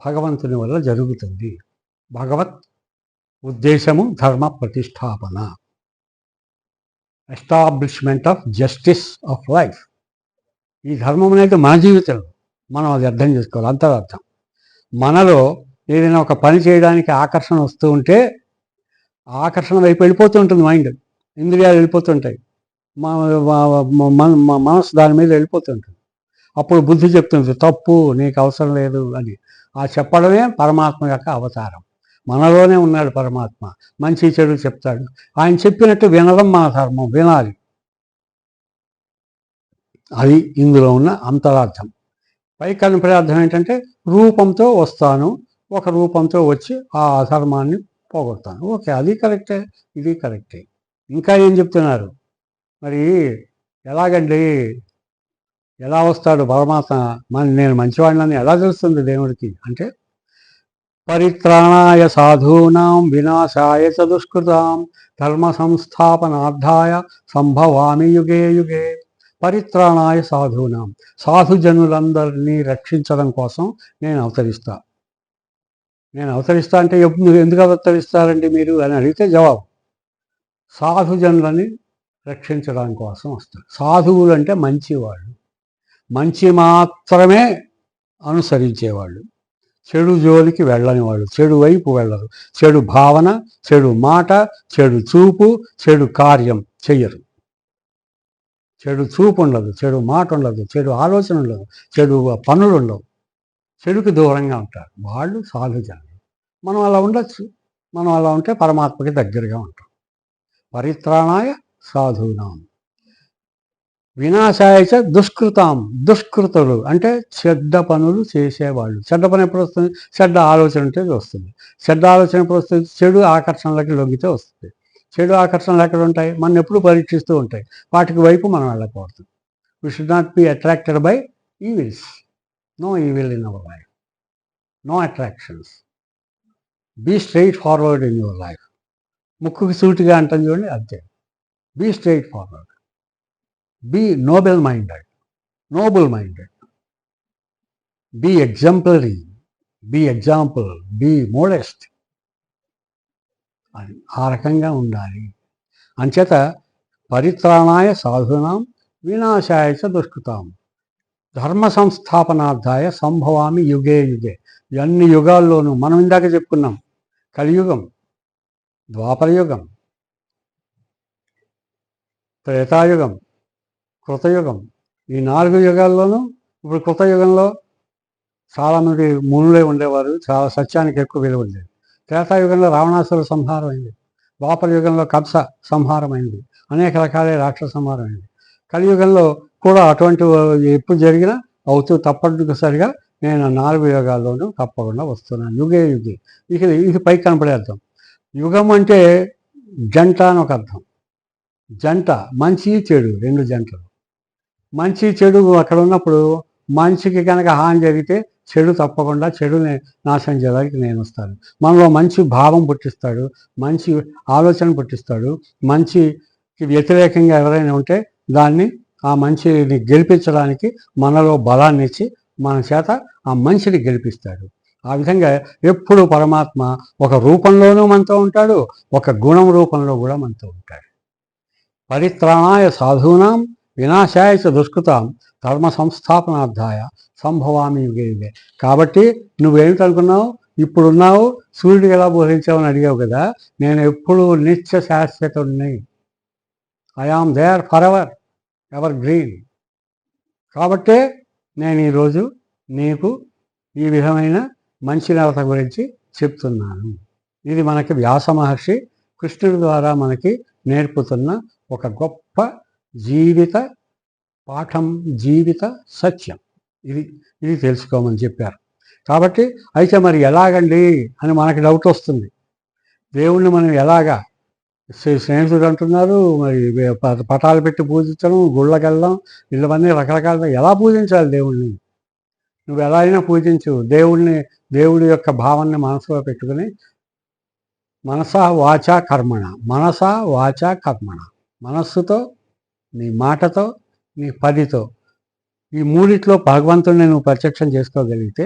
[SPEAKER 1] భగవంతుని వల్ల జరుగుతుంది. భగవత్ ఉద్దేశము ధర్మ ప్రతిష్టాపన, establishment of justice of life. ఈ ధర్మం అనేది మన జీవితంలో మనం అది అర్థం చేసుకోవాలి. అంతరార్థం, మనలో ఏదైనా ఒక పని చేయడానికి ఆకర్షణ వస్తూ ఉంటే ఆకర్షణ వైపు వెళ్ళిపోతూ ఉంటుంది మైండ్, ఇంద్రియాలు వెళ్ళిపోతుంటాయి, మనసు దాని మీద వెళ్ళిపోతుంటుంది. అప్పుడు బుద్ధి చెప్తుంది తప్పు, నీకు అవసరం లేదు అని. ఆ చెప్పడమే పరమాత్మ యొక్క అవతారం. మనలోనే ఉన్నాడు పరమాత్మ, మంచి చెడు చెప్తాడు. ఆయన చెప్పినట్టు వినడం మన ధర్మం, వినాలి. అది ఇందులో ఉన్న అంతరార్థం. పై కనపడే అర్థం ఏంటంటే, రూపంతో వస్తాను, ఒక రూపంతో వచ్చి ఆ అధర్మాన్ని పోగొడతాను. ఓకే, అది కరెక్టే, ఇది కరెక్టే. ఇంకా ఏం చెప్తున్నారు మరి? ఎలాగండి, ఎలా వస్తాడు పరమాత్మ? నేను మంచివాడిని ఎలా తెలుస్తుంది దేవుడికి అంటే, పరిత్రాణాయ సాధూనాం వినాశాయ చ దుష్కృతాం ధర్మ సంస్థాపనార్థాయ సంభవామి యుగే యుగే. పరిత్రాణాయ సాధూనాం, సాధుజనులందరినీ రక్షించడం కోసం నేను అవతరిస్తా. నేను అవతరిస్తా అంటే ఎందుకు అవతరిస్తారండి మీరు అని అడిగితే జవాబు, సాధుజనులని రక్షించడం కోసం వస్తాడు. సాధువులు అంటే మంచివాళ్ళు, మంచి మాత్రమే అనుసరించేవాళ్ళు, చెడు జోలికి వెళ్ళని వాళ్ళు, చెడు వైపు వెళ్ళరు. చెడు భావన, చెడు మాట, చెడు చూపు, చెడు కార్యం చెయ్యరు. చెడు చూపు ఉండదు, చెడు మాట ఉండదు, చెడు ఆలోచన ఉండదు, చెడు పనులు ఉండవు, చెడుకు దూరంగా ఉంటారు. వాళ్ళు సాధుజనులు. మనం అలా ఉండొచ్చు. మనం అలా ఉంటే పరమాత్మకి దగ్గరగా ఉంటాం. పరిత్రాణాయ సాధూనాం వినాశాయ చ దుష్కృతాం. దుష్కృతులు అంటే చెడ్డ పనులు చేసేవాళ్ళు. చెడ్డ పని ఎప్పుడు వస్తుంది? చెడ్డ ఆలోచన ఉంటే వస్తుంది. చెడ్డ ఆలోచన ఎప్పుడు వస్తుంది? చెడు ఆకర్షణలకి లొంగితే వస్తుంది. చెడు ఆకర్షణలు ఎక్కడ ఉంటాయి? మనం ఎప్పుడు పరీక్షిస్తూ ఉంటాయి. వాటికి వైపు మనం వెళ్ళకూడదు. We should not be attracted by evils. No evil in our life, no attractions. Be straight forward in your life. ముక్కుకి సూటిగా అంటాం చూడండి, అంతే. Be straight forward, be noble minded, noble minded, be exemplary, be example, be modest అని ఆ రకంగా ఉండాలి. అంచేత పరిత్రాణాయ సాధూనాం వినాశాయ చ దుష్కృతాం ధర్మ సంస్థాపనార్థాయ సంభవామి యుగే యుగే. అన్ని యుగాల్లోనూ మనం ఇందాక చెప్పుకున్నాం, కలియుగం, ద్వాపరయుగం, త్రేతాయుగం, కృతయుగం. ఈ 4 యుగాల్లోనూ ఇప్పుడు కృతయుగంలో చాలామంది మునులే ఉండేవారు, చాలా సత్యానికి ఎక్కువ విలువ ఉండేది. త్రేతాయుగంలో రావణాసుర సంహారం అయింది. ద్వాపర యుగంలో కంస సంహారం అయింది. అనేక రకాల రాక్షస సంహారం అయింది. కలియుగంలో కూడా అటువంటి ఎప్పుడు జరిగినా అవుతూ తప్పనిసరిగా నేను 4 యుగాల్లోనూ తప్పకుండా వస్తున్నాను. యుగే యుగే. ఇది పైకి కనపడే అర్థం. యుగం అంటే జంట అని ఒక అర్థం. జంట, మంచి చెడు, 2 జంటలు. మంచి చెడు అక్కడ ఉన్నప్పుడు మంచికి కనుక హాని జరిగితే చెడు తప్పకుండా చెడుని నాశనం చేయడానికి నేను వస్తాను. మనలో మంచి భావం పుట్టిస్తాడు, మంచి ఆలోచన పుట్టిస్తాడు. మంచికి వ్యతిరేకంగా ఎవరైనా ఉంటే దాన్ని, ఆ మంచిని గెలిపించడానికి మనలో బలాన్ని ఇచ్చి మన చేత ఆ మంచిని గెలిపిస్తాడు. ఆ విధంగా ఎప్పుడు పరమాత్మ ఒక రూపంలోనూ మనతో ఉంటాడు, ఒక గుణం రూపంలో కూడా మనతో ఉంటాడు. పరిత్రాణాయ సాధూనాం వినాశాయ చ దుష్కృతాం ధర్మ సంస్థాపనార్థాయ సంభవామి యుగే యుగే. కాబట్టి నువ్వేమిటనుకున్నావు? ఇప్పుడున్నావు, సూర్యుడికి ఎలా బోధించావని అడిగావు కదా. నేను ఎప్పుడు నిత్య శాశ్వతుడిని. I am there for ever. Ever green. కాబట్టే నేను ఈరోజు నీకు ఈ విధమైన మంచి నడత గురించి చెప్తున్నాను. ఇది మనకి వ్యాస మహర్షి కృష్ణుడి ద్వారా మనకి నేర్పుతున్న ఒక గొప్ప జీవిత పాఠం, జీవిత సత్యం. ఇది ఇది తెలుసుకోమని చెప్పారు. కాబట్టి అయితే మరి ఎలాగండి అని మనకి డౌట్ వస్తుంది. దేవుణ్ణి మనం ఎలాగా, స్నేహితుడు అంటున్నారు మరి పటాలు పెట్టి పూజించడం, గుళ్ళకెళ్ళడం, ఇవన్నీ రకరకాలుగా ఎలా పూజించాలి దేవుణ్ణి? నువ్వు ఎలా అయినా పూజించు. దేవుడి యొక్క భావాన్ని మనసులో పెట్టుకుని మనసా వాచా కర్మణ, మనసా వాచా కర్మణ, మనస్సుతో, నీ మాటతో, నీ పనితో, ఈ మూడిట్లో భగవంతుడిని నువ్వు ప్రత్యక్షం చేసుకోగలిగితే,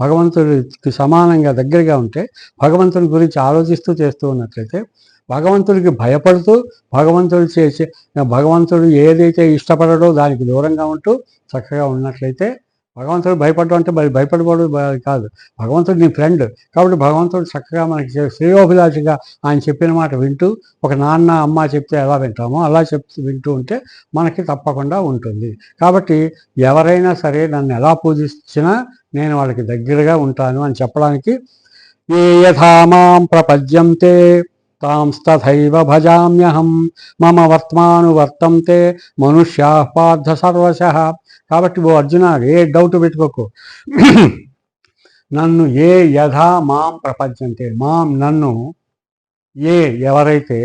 [SPEAKER 1] భగవంతుడికి సమానంగా దగ్గరగా ఉంటే, భగవంతుడి గురించి ఆలోచిస్తూ చేస్తూ ఉన్నట్లయితే, భగవంతుడికి భయపడుతూ భగవంతుడు ఏదైతే ఇష్టపడడో దానికి దూరంగా ఉంటూ చక్కగా ఉన్నట్లయితే, భగవంతుడు భయపడడం అంటే మరి భయపడబడు కాదు, భగవంతుడు నీ ఫ్రెండ్. కాబట్టి భగవంతుడు చక్కగా మనకి శ్రేయోభిలాషిగా ఆయన చెప్పిన మాట వింటూ, ఒక నాన్న అమ్మ చెప్తే ఎలా వింటామో అలా వింటూ ఉంటే మనకి తప్పకుండా ఉంటుంది. కాబట్టి ఎవరైనా సరే నన్ను ఎలా పూజించినా నేను వాళ్ళకి దగ్గరగా ఉంటాను అని చెప్పడానికి, ఏ యథా మాం ప్రపద్యంతే తాంస్తథైవ భజామ్యహం మమ వర్తమానువర్తంతే మనుష్యా పార్థ సర్వశః. కాబట్టి ఓ అర్జున, ఏ డౌట్ పెట్టుకోకు. నన్ను ఏ యథా మాం ప్రపంచంతే, నన్ను ఎవరైతే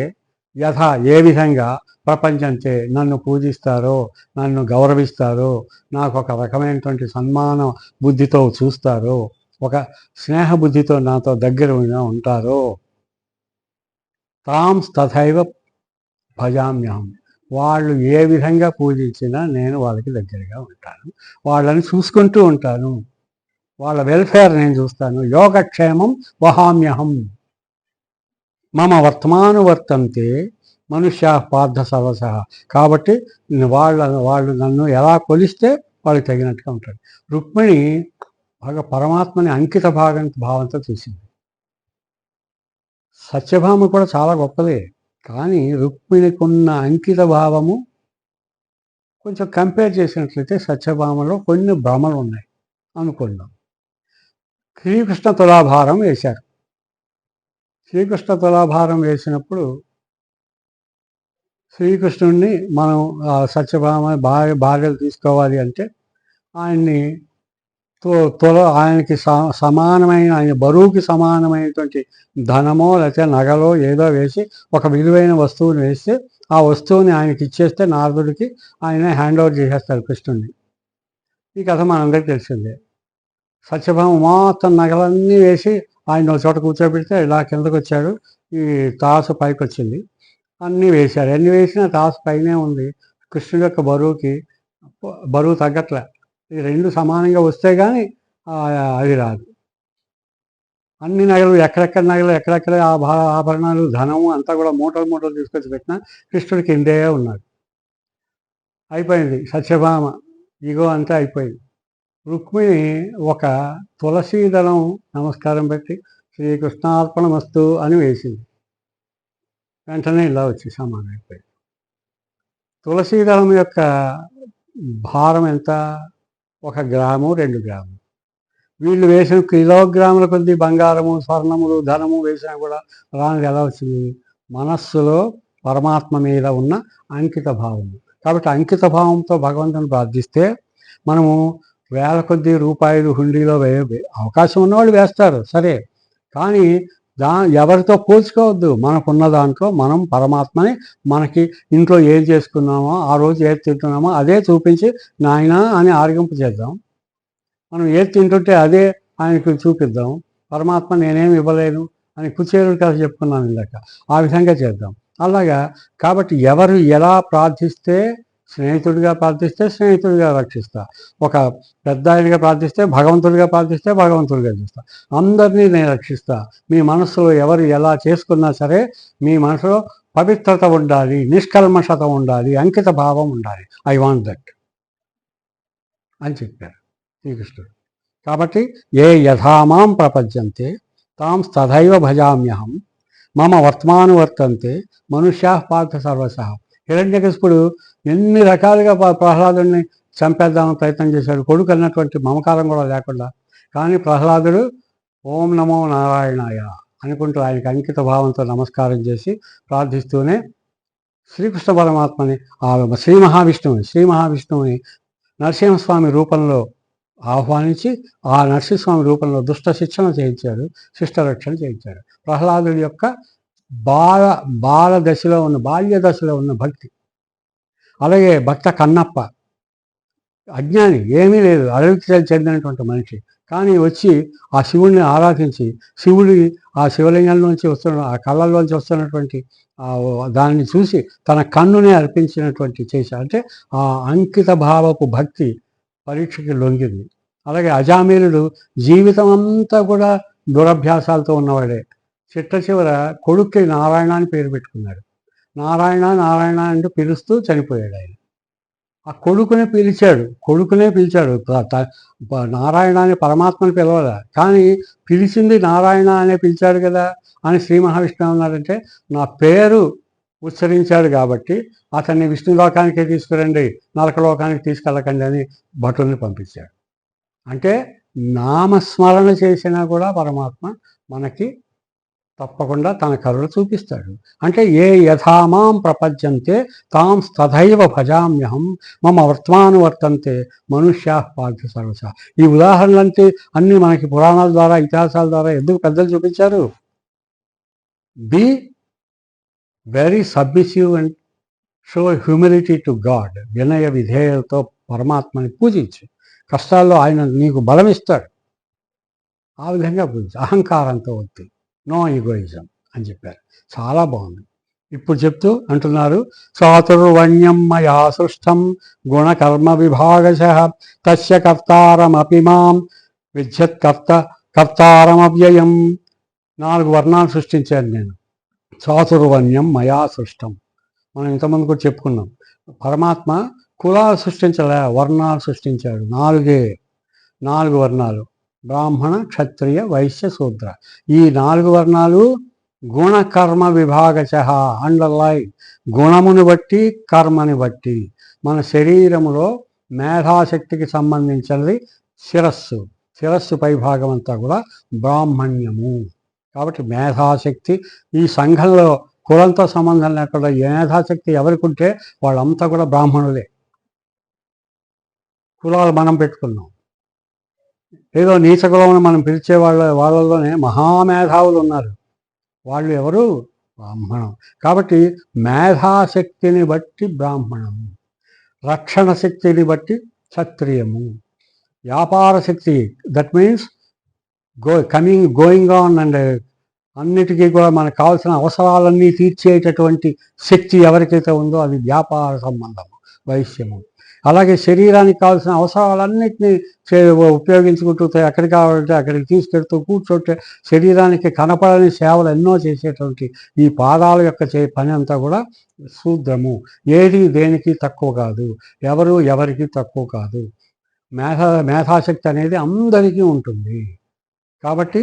[SPEAKER 1] యథా ఏ విధంగా ప్రపంచంతే నన్ను పూజిస్తారో, నన్ను గౌరవిస్తారో, నాకు ఒక రకమైనటువంటి సన్మాన బుద్ధితో చూస్తారో, ఒక స్నేహ బుద్ధితో నాతో దగ్గరగా ఉంటారో, తథైవ భజామ్యహం, వాళ్ళు ఏ విధంగా పూజించినా నేను వాళ్ళకి దగ్గరగా ఉంటాను, వాళ్ళని చూసుకుంటూ ఉంటాను, వాళ్ళ వెల్ఫేర్ నేను చూస్తాను. యోగక్షేమం వహామ్యహం మమ వర్తమానువర్తంతే మనుష్యా పార్థ సర్వశః. కాబట్టి వాళ్ళు నన్ను ఎలా కొలిస్తే వాళ్ళకి తగినట్టుగా ఉంటాడు. రుక్మిణి పరమాత్మని అంకిత భావంతో చూసింది. సత్యభామ కూడా చాలా గొప్పదే, కానీ రుక్మిణికి ఉన్న అంకిత భావము కొంచెం కంపేర్ చేసినట్లయితే సత్యభామలో కొన్ని భ్రమలు ఉన్నాయి అనుకుందాం. శ్రీకృష్ణ తులాభారం వేశారు. శ్రీకృష్ణ తులాభారం వేసినప్పుడు శ్రీకృష్ణుడిని మనం సత్యభామ భార్యలు తీసుకోవాలి అంటే ఆయన్ని ఆయనకి సమానమైన, ఆయన బరువుకి సమానమైనటువంటి ధనమో లేకపోతే నగలో ఏదో వేసి ఒక విలువైన వస్తువుని వేస్తే ఆ వస్తువుని ఆయనకి ఇచ్చేస్తే నారదుడికి ఆయన హ్యాండ్ ఓవర్ చేసేస్తారు కృష్ణుడిని. ఈ కథ మనందరికీ తెలిసిందే. సత్యభామ మొత్తం నగలన్నీ వేసి ఆయన ఒక చోట కూర్చోబెడితే ఇలా కిందకు వచ్చాడు, ఈ తాసు పైకి వచ్చింది, అన్నీ వేశారు. ఎన్ని వేసినా తాసు పైనే ఉంది. కృష్ణుడి యొక్క బరువు తగ్గట్లే. ఈ రెండు సమానంగా వస్తే కానీ అది రాదు. అన్ని నగలు, ఎక్కడెక్కడ నగలు, ఎక్కడెక్కడ ఆభరణాలు, ధనము అంతా కూడా మూటలు తీసుకొచ్చి పెట్టినా కృష్ణుడికి కిందే ఉన్నాడు. అయిపోయింది. సత్యభామ ఇగో అంతా అయిపోయింది. రుక్మిణి ఒక తులసీదళం నమస్కారం పెట్టి శ్రీకృష్ణార్పణమస్తు అని వేసింది. వెంటనే ఇలా వచ్చి సమానం అయిపోయింది. తులసీదళం యొక్క భారం ఎంత? 1 గ్రాము 2 గ్రాములు. వీళ్ళు వేసిన కిలోగ్రాముల కొద్ది బంగారము, స్వర్ణములు, ధనము వేసినా కూడా రానిది ఎలా వచ్చింది? మనస్సులో పరమాత్మ మీద ఉన్న అంకిత భావము. కాబట్టి అంకిత భావంతో భగవంతుని ప్రార్థిస్తే మనము వేల కొద్ది రూపాయలు హుండీలో అవకాశం ఉన్నవాళ్ళు వేస్తారు సరే, కానీ ఎవరితో పోల్చుకోవద్దు. మనకున్న దాంట్లో మనం పరమాత్మని మనకి ఇంట్లో ఏం చేసుకున్నామో, ఆ రోజు ఏది తింటున్నామో అదే చూపించి నాయన అని ఆర్గింపు చేద్దాం. మనం ఏది తింటుంటే అదే ఆయనకు చూపిద్దాం. పరమాత్మ నేనేమి ఇవ్వలేను అని కుచేరుడు కథ చెప్పుకున్నాను ఇందాక, ఆ విధంగా చేద్దాం. అలాగా కాబట్టి ఎవరు ఎలా ప్రార్థిస్తే, స్నేహితుడిగా ప్రార్థిస్తే స్నేహితుడిగా రక్షిస్తా, ఒక పెద్ద ఆయనగా ప్రార్థిస్తే భగవంతుడిగా ప్రార్థిస్తే భగవంతుడిగా చూస్తా, అందరినీ నేను రక్షిస్తా. మీ మనసులో ఎవరు ఎలా చేసుకున్నా సరే మీ మనసులో పవిత్రత ఉండాలి, నిష్కల్మషత ఉండాలి, అంకిత భావం ఉండాలి. ఐ వాంట్ దట్ అని చెప్పారు శ్రీకృష్ణుడు. కాబట్టి ఏ యథామాం ప్రపద్యంతే తథైవ భజామ్యహం మమ వర్తమానువర్తంతే మనుష్యా పార్థ సర్వశః. హిరణ్యకశిపుడు ఎన్ని రకాలుగా ప్రహ్లాదుడిని చంపేద్దామని ప్రయత్నం చేశాడు, కొడుకు అన్నటువంటి మమకారం కూడా లేకుండా. కానీ ప్రహ్లాదుడు ఓం నమో నారాయణాయ అనుకుంటూ ఆయనకి అంకిత భావంతో నమస్కారం చేసి ప్రార్థిస్తూనే శ్రీకృష్ణ పరమాత్మని, శ్రీ మహావిష్ణువుని నరసింహస్వామి రూపంలో ఆహ్వానించి ఆ నరసింహస్వామి రూపంలో దుష్ట శిక్షణ చేయించాడు, శిష్టరక్షణ చేయించాడు. ప్రహ్లాదుడి యొక్క బాల్య దశలో ఉన్న భక్తి. అలాగే భక్త కన్నప్ప అజ్ఞాని, ఏమీ లేదు, అడవికి చెందినటువంటి మనిషి, కానీ వచ్చి ఆ శివుడిని ఆరాధించి శివుడి ఆ శివలింగంలోంచి వస్తున్న ఆ కళ్ళల్లోంచి వస్తున్నటువంటి దాన్ని చూసి తన కన్నునే అర్పించినటువంటి చేశాడు. అంటే ఆ అంకిత భావపు భక్తి పరీక్షకి లొంగింది. అలాగే అజామీలుడు జీవితం అంతా కూడా దురభ్యాసాలతో ఉన్నవాడే. చిట్ట కొడుక్కి నారాయణ అని పేరు పెట్టుకున్నాడు. నారాయణ నారాయణ అంటూ పిలుస్తూ చనిపోయాడు ఆయన. ఆ కొడుకునే పిలిచాడు. నారాయణ అని పరమాత్మని పిలవదా, కానీ పిలిచింది నారాయణ అనే పిలిచాడు కదా అని శ్రీ మహావిష్ణువు అన్నాడంటే నా పేరు ఉచ్చరించాడు కాబట్టి అతన్ని విష్ణులోకానికే తీసుకురండి, నరకలోకానికి తీసుకెళ్ళకండి అని భటుల్ని పంపించాడు. అంటే నామస్మరణ చేసినా కూడా పరమాత్మ మనకి తప్పకుండా తన కరుణ చూపిస్తాడు. అంటే ఏ యథామాం ప్రపద్యంతే తాం తథైవ భజామ్యహం మమ వర్తమానువర్తంతే మనుష్యా పార్థ సర్వశ. ఈ ఉదాహరణలంటే అన్నీ మనకి పురాణాల ద్వారా ఇతిహాసాల ద్వారా ఎందుకు పెద్దలు చూపించారు? Be very submissive and show humility to God. వినయ విధేయతతో పరమాత్మని పూజించు, కష్టాల్లో ఆయన నీకు బలం ఇస్తాడు. ఆ విధంగా పూజించు, అహంకారంతో వద్దు, నో ఈగోయిజం అని చెప్పారు. చాలా బాగుంది. ఇప్పుడు చెప్తూ అంటున్నారు, చాతుర్వణ్యం మయా సృష్టం గుణకర్మ విభాగశః తస్య కర్తారమపి మాం విద్యత్ కర్తారమవ్యయం. 4 వర్ణాలు సృష్టించాను నేను. చాతుర్వణ్యం మయా సృష్టం. మనం ఇంతమంది కూడా చెప్పుకున్నాం. పరమాత్మ కులాలు సృష్టించలే, వర్ణాలు సృష్టించాడు. 4 వర్ణాలు, బ్రాహ్మణ క్షత్రియ వైశ్య శూద్ర. ఈ 4 వర్ణాలు గుణకర్మ విభాగశః. అండర్లైన్, గుణముని బట్టి కర్మని బట్టి. మన శరీరములో మేధాశక్తికి సంబంధించినది శిరస్సు పైభాగం అంతా కూడా బ్రాహ్మణ్యము. కాబట్టి మేధాశక్తి ఈ సంఘంలో కులంతో సంబంధం లేకుండా మేధాశక్తి ఎవరికి ఉంటే వాళ్ళంతా కూడా బ్రాహ్మణులే. కులాలు మనం పెట్టుకున్నాం. ఏదో నీచ కులమని మనం పిలిచే వాళ్ళలోనే మహామేధావులు ఉన్నారు. వాళ్ళు ఎవరు? బ్రాహ్మణం. కాబట్టి మేధాశక్తిని బట్టి బ్రాహ్మణము, రక్షణ శక్తిని బట్టి క్షత్రియము, వ్యాపార శక్తి that means going on and అన్నిటికీ కూడా మనకు కావాల్సిన అవసరాలన్నీ తీర్చేటటువంటి శక్తి ఎవరికైతే ఉందో అది వ్యాపార సంబంధము, వైశ్యము. అలాగే శరీరానికి కావాల్సిన అవసరాలన్నింటినీ ఉపయోగించుకుంటూ ఎక్కడికి కావాలంటే అక్కడికి తీసుకెళ్తూ కూర్చోటే శరీరానికి కనపడని సేవలు ఎన్నో చేసేటువంటి ఈ పాదాల యొక్క పని అంతా కూడా శూద్రము. ఏది దేనికి తక్కువ కాదు, ఎవరికి తక్కువ కాదు. మేధాశక్తి అనేది అందరికీ ఉంటుంది. కాబట్టి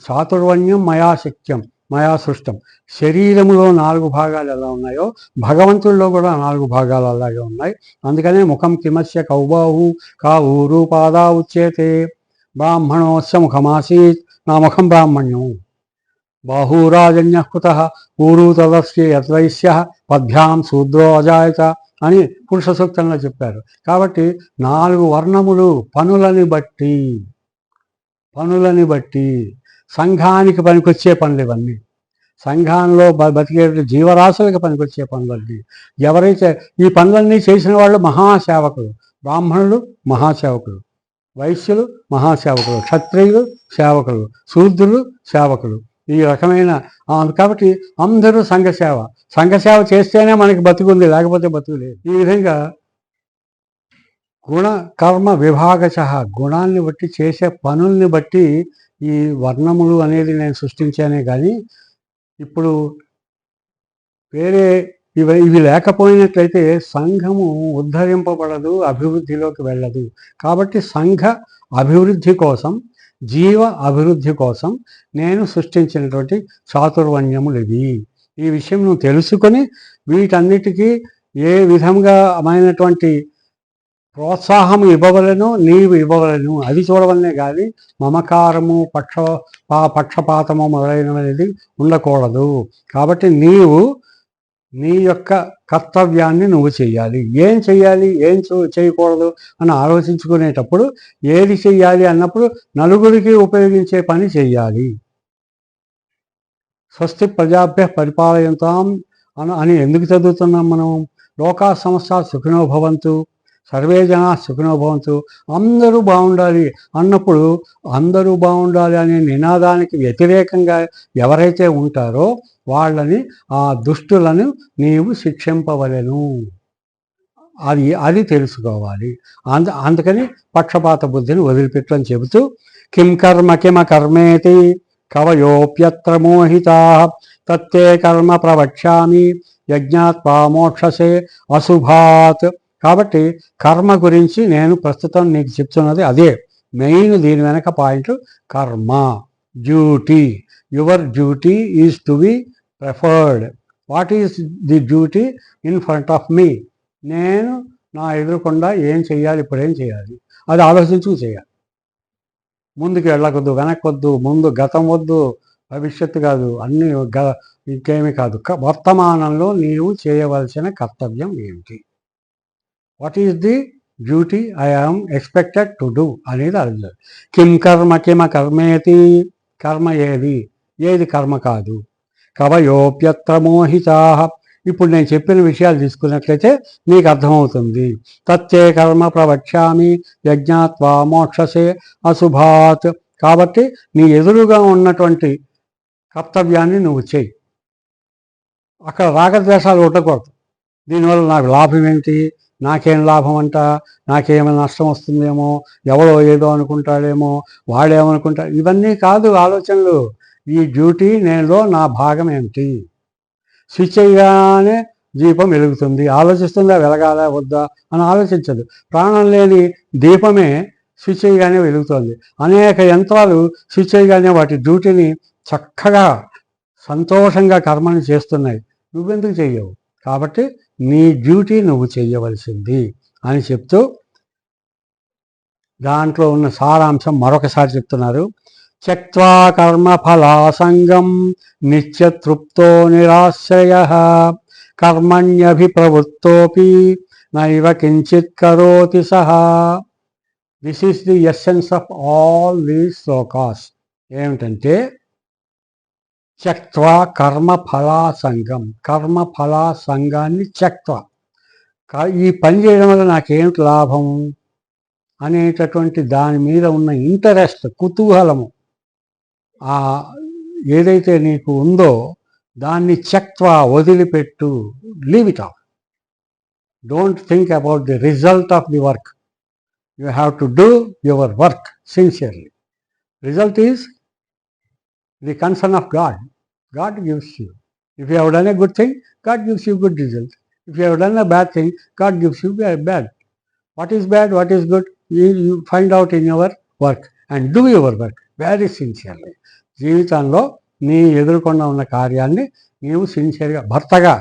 [SPEAKER 1] చాతుర్వణ్యం మయా సృష్టం. శరీరములో 4 భాగాలు ఎలా ఉన్నాయో భగవంతుల్లో కూడా 4 భాగాలు అలాగే ఉన్నాయి. అందుకనే ముఖం కిమస్య కౌబాహు కా ఊరు పాదా ఉచ్యేతే. బ్రాహ్మణోస్య ముఖమాసీత్, నా ముఖం బ్రాహ్మణ్యం. బాహూరాజన్య కృతః ఊరు తదస్య యద్వైశ్య పద్భ్యాం శూద్రో అజాయత అని పురుష సూక్తంలో చెప్పారు. కాబట్టి 4 వర్ణములు పనులని బట్టి సంఘానికి పనికొచ్చే పనులు ఇవన్నీ. సంఘంలో బతికే జీవరాశులకు పనికొచ్చే పనులన్నీ. ఎవరైతే ఈ పనులన్నీ చేసిన వాళ్ళు మహాసేవకులు. బ్రాహ్మణులు మహాసేవకులు, వైశ్యులు మహాసేవకులు, క్షత్రియులు సేవకులు, శూద్రులు సేవకులు. ఈ రకమైన కాబట్టి అందరూ సంఘసేవ చేస్తేనే మనకి బతుకుంది, లేకపోతే బతుకులేదు. ఈ విధంగా గుణ కర్మ విభాగశః, గుణాన్ని బట్టి చేసే పనుల్ని బట్టి ఈ వర్ణములు అనేది నేను సృష్టించానే కానీ ఇప్పుడు వేరే ఇవి లేకపోయినట్లయితే సంఘము ఉద్ధరింపబడదు, అభివృద్ధిలోకి వెళ్ళదు. కాబట్టి సంఘ అభివృద్ధి కోసం, జీవ అభివృద్ధి కోసం నేను సృష్టించినటువంటి చాతుర్వణ్యములు ఇవి. ఈ విషయం నువ్వు తెలుసుకొని వీటన్నిటికీ ఏ విధంగా అయినటువంటి ప్రోత్సాహం ఇవ్వవలను, నీవు ఇవ్వవలను, అది చూడవలనే కానీ మమకారము పక్షపాతము మొదలైనది ఉండకూడదు. కాబట్టి నీవు నీ యొక్క కర్తవ్యాన్ని నువ్వు చేయాలి. ఏం చెయ్యాలి, ఏం చేయకూడదు అని ఆలోచించుకునేటప్పుడు ఏది చెయ్యాలి అన్నప్పుడు నలుగురికి ఉపయోగించే పని చెయ్యాలి. స్వస్తి ప్రజాభ్య పరిపాలయంతాం అని ఎందుకు చదువుతున్నాం మనం? లోకా సమస్త సుఖినో భవంతు, సర్వే జనా సుఖినో భవంతు, అందరూ బాగుండాలి అన్నప్పుడు అందరూ బాగుండాలి అనే నినాదానికి వ్యతిరేకంగా ఎవరైతే ఉంటారో వాళ్ళని, ఆ దుష్టులను నీవు శిక్షింపవలెను. అది తెలుసుకోవాలి. అందుకని పక్షపాత బుద్ధిని వదిలిపెట్టని చెబుతూ కిం కర్మ కిమ కర్మేతి కవయోప్యత్ర మోహితా తత్తే కర్మ ప్రవక్ష్యామి యజ్ఞాత్వా మోక్షసే అశుభాత్. కాబట్టి కర్మ గురించి నేను ప్రస్తుతం నీకు చెప్తున్నది అదే మెయిన్. దీని వెనక పాయింట్ కర్మ, duty. Your duty is to be preferred. What is the duty in front of me? నేను నా ఎదురుకుండా ఏం చేయాలి, ఇప్పుడేం చేయాలి అది ఆలోచించుకు చేయాలి. ముందుకు వెళ్ళకొద్దు, వెనక్కొద్దు, ముందు గతం వద్దు, భవిష్యత్తు కాదు, అన్నీ ఇంకేమీ కాదు. వర్తమానంలో నీవు చేయవలసిన కర్తవ్యం ఏమిటి? What is the duty I am expected to do అనేది అర్థం. కిం కర్మ కిమ కర్మేతి, కర్మ ఏది, ఏది కర్మ కాదు. కవయోప్యత్ర మోహితా. ఇప్పుడు నేను చెప్పిన విషయాలు తీసుకున్నట్లయితే నీకు అర్థమవుతుంది. తత్తే కర్మ ప్రవక్ష్యామి యజ్ఞాత్వా మోక్షసే అశుభాత్. కాబట్టి నీ ఎదురుగా ఉన్నటువంటి కర్తవ్యాన్ని నువ్వు చేయి. అక్కడ రాగద్వేషాలు ఉండకూడదు. దీనివల్ల నాకు లాభం ఏంటి, నాకేం లాభం అంట, నాకేమైనా నష్టం వస్తుందేమో, ఎవరో ఏదో అనుకుంటాడేమో, వాడేమనుకుంటాడు, ఇవన్నీ కాదు ఆలోచనలు. ఈ డ్యూటీ నేనులో నా భాగం ఏమిటి? స్విచ్ చేయగానే దీపం వెలుగుతుంది, ఆలోచిస్తుందా వెలగాలా వద్దా అని ఆలోచించదు. ప్రాణం లేని దీపమే స్విచ్ చేయగానే వెలుగుతుంది. అనేక యంత్రాలు స్విచ్ చేయగానే వాటి డ్యూటీని చక్కగా సంతోషంగా కర్మని చేస్తున్నాయి, నువ్వెందుకు చెయ్యవు? కాబట్టి నీ డ్యూటీ నువ్వు చెయ్యవలసింది అని చెప్తూ దాంట్లో ఉన్న సారాంశం మరొకసారి చెప్తున్నారు. త్యక్త్వా కర్మఫలాసంగం నిత్యతృప్తో నిరాశ్రయః కర్మణ్యభిప్రవృత్తోపి నైవ కించిత్ కరోతి సహ. This is the essence of all these shlokas. ఏమిటంటే త్యక్త్వా కర్మఫలాసంగం, కర్మఫలాసంగాన్ని త్యక్త్వా, ఈ పని చేయడం వల్ల నాకేమిటి లాభం అనేటటువంటి దాని మీద ఉన్న ఇంటరెస్ట్, కుతూహలము ఏదైతే నీకు ఉందో దాన్ని త్యక్త్వా వదిలిపెట్టు. Leave it of. Don't think about the result of the work. You have to do your work sincerely. Result is the concern of God. God gives you. If you have done a good thing, God gives you good result. If you have done a bad thing, God gives you bad. What is bad, what is good, you find out in your work and do your work very sincerely. జీవితంలో నీ ఎదుర్కొన్న ఉన్న కార్యాన్ని నీవు సిన్సియర్గా, భర్తగా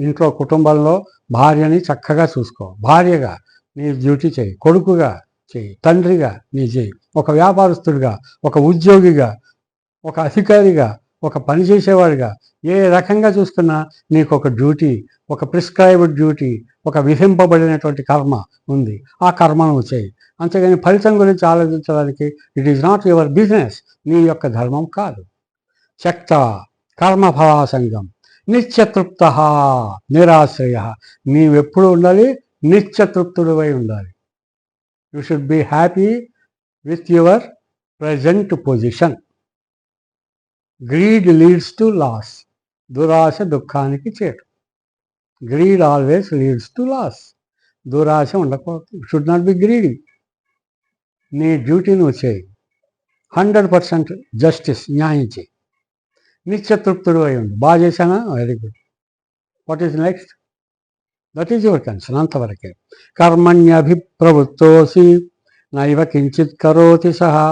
[SPEAKER 1] ఇంట్లో కుటుంబంలో భార్యని చక్కగా చూసుకో, భార్యగా నీ డ్యూటీ చేయి, కొడుకుగా చేయి, తండ్రిగా నీ చేయి, ఒక వ్యాపారస్తుడిగా, ఒక ఉద్యోగిగా, ఒక అధికారిగా, ఒక పని చేసేవాడిగా, ఏ రకంగా చూసుకున్నా నీకు ఒక డ్యూటీ, ఒక ప్రిస్క్రైబ్డ్ డ్యూటీ, ఒక విధింపబడినటువంటి కర్మ ఉంది. ఆ కర్మ నువ్వు చేయి. అంతేగాని ఫలితం గురించి ఆలోచించడానికి it is not your business, నీ యొక్క ధర్మం కాదు. త్యక్త కర్మఫలాసంగం నిత్యతృప్త నిరాశ్రయ. నీవెప్పుడు ఉండాలి? నిత్యతృప్తుడివై ఉండాలి. You should be happy with your present position. Greed leads to loss. దురాశ దుఃఖానికి చేటు. Greed always leads to loss. దురాశ ఉండకూడదు. Should not be greedy. నీ డ్యూటీ నువ్వు చేయి. 100% జస్టిస్, న్యాయం చేయి. నిత్యతృప్తుడు అయి ఉండు. బాగా చేశానా? Very good. What is next? That is your concern. అంతవరకే. కర్మణ్యభిప్రవృత్తోసి నైవ కించిత్ కరోతి సహా.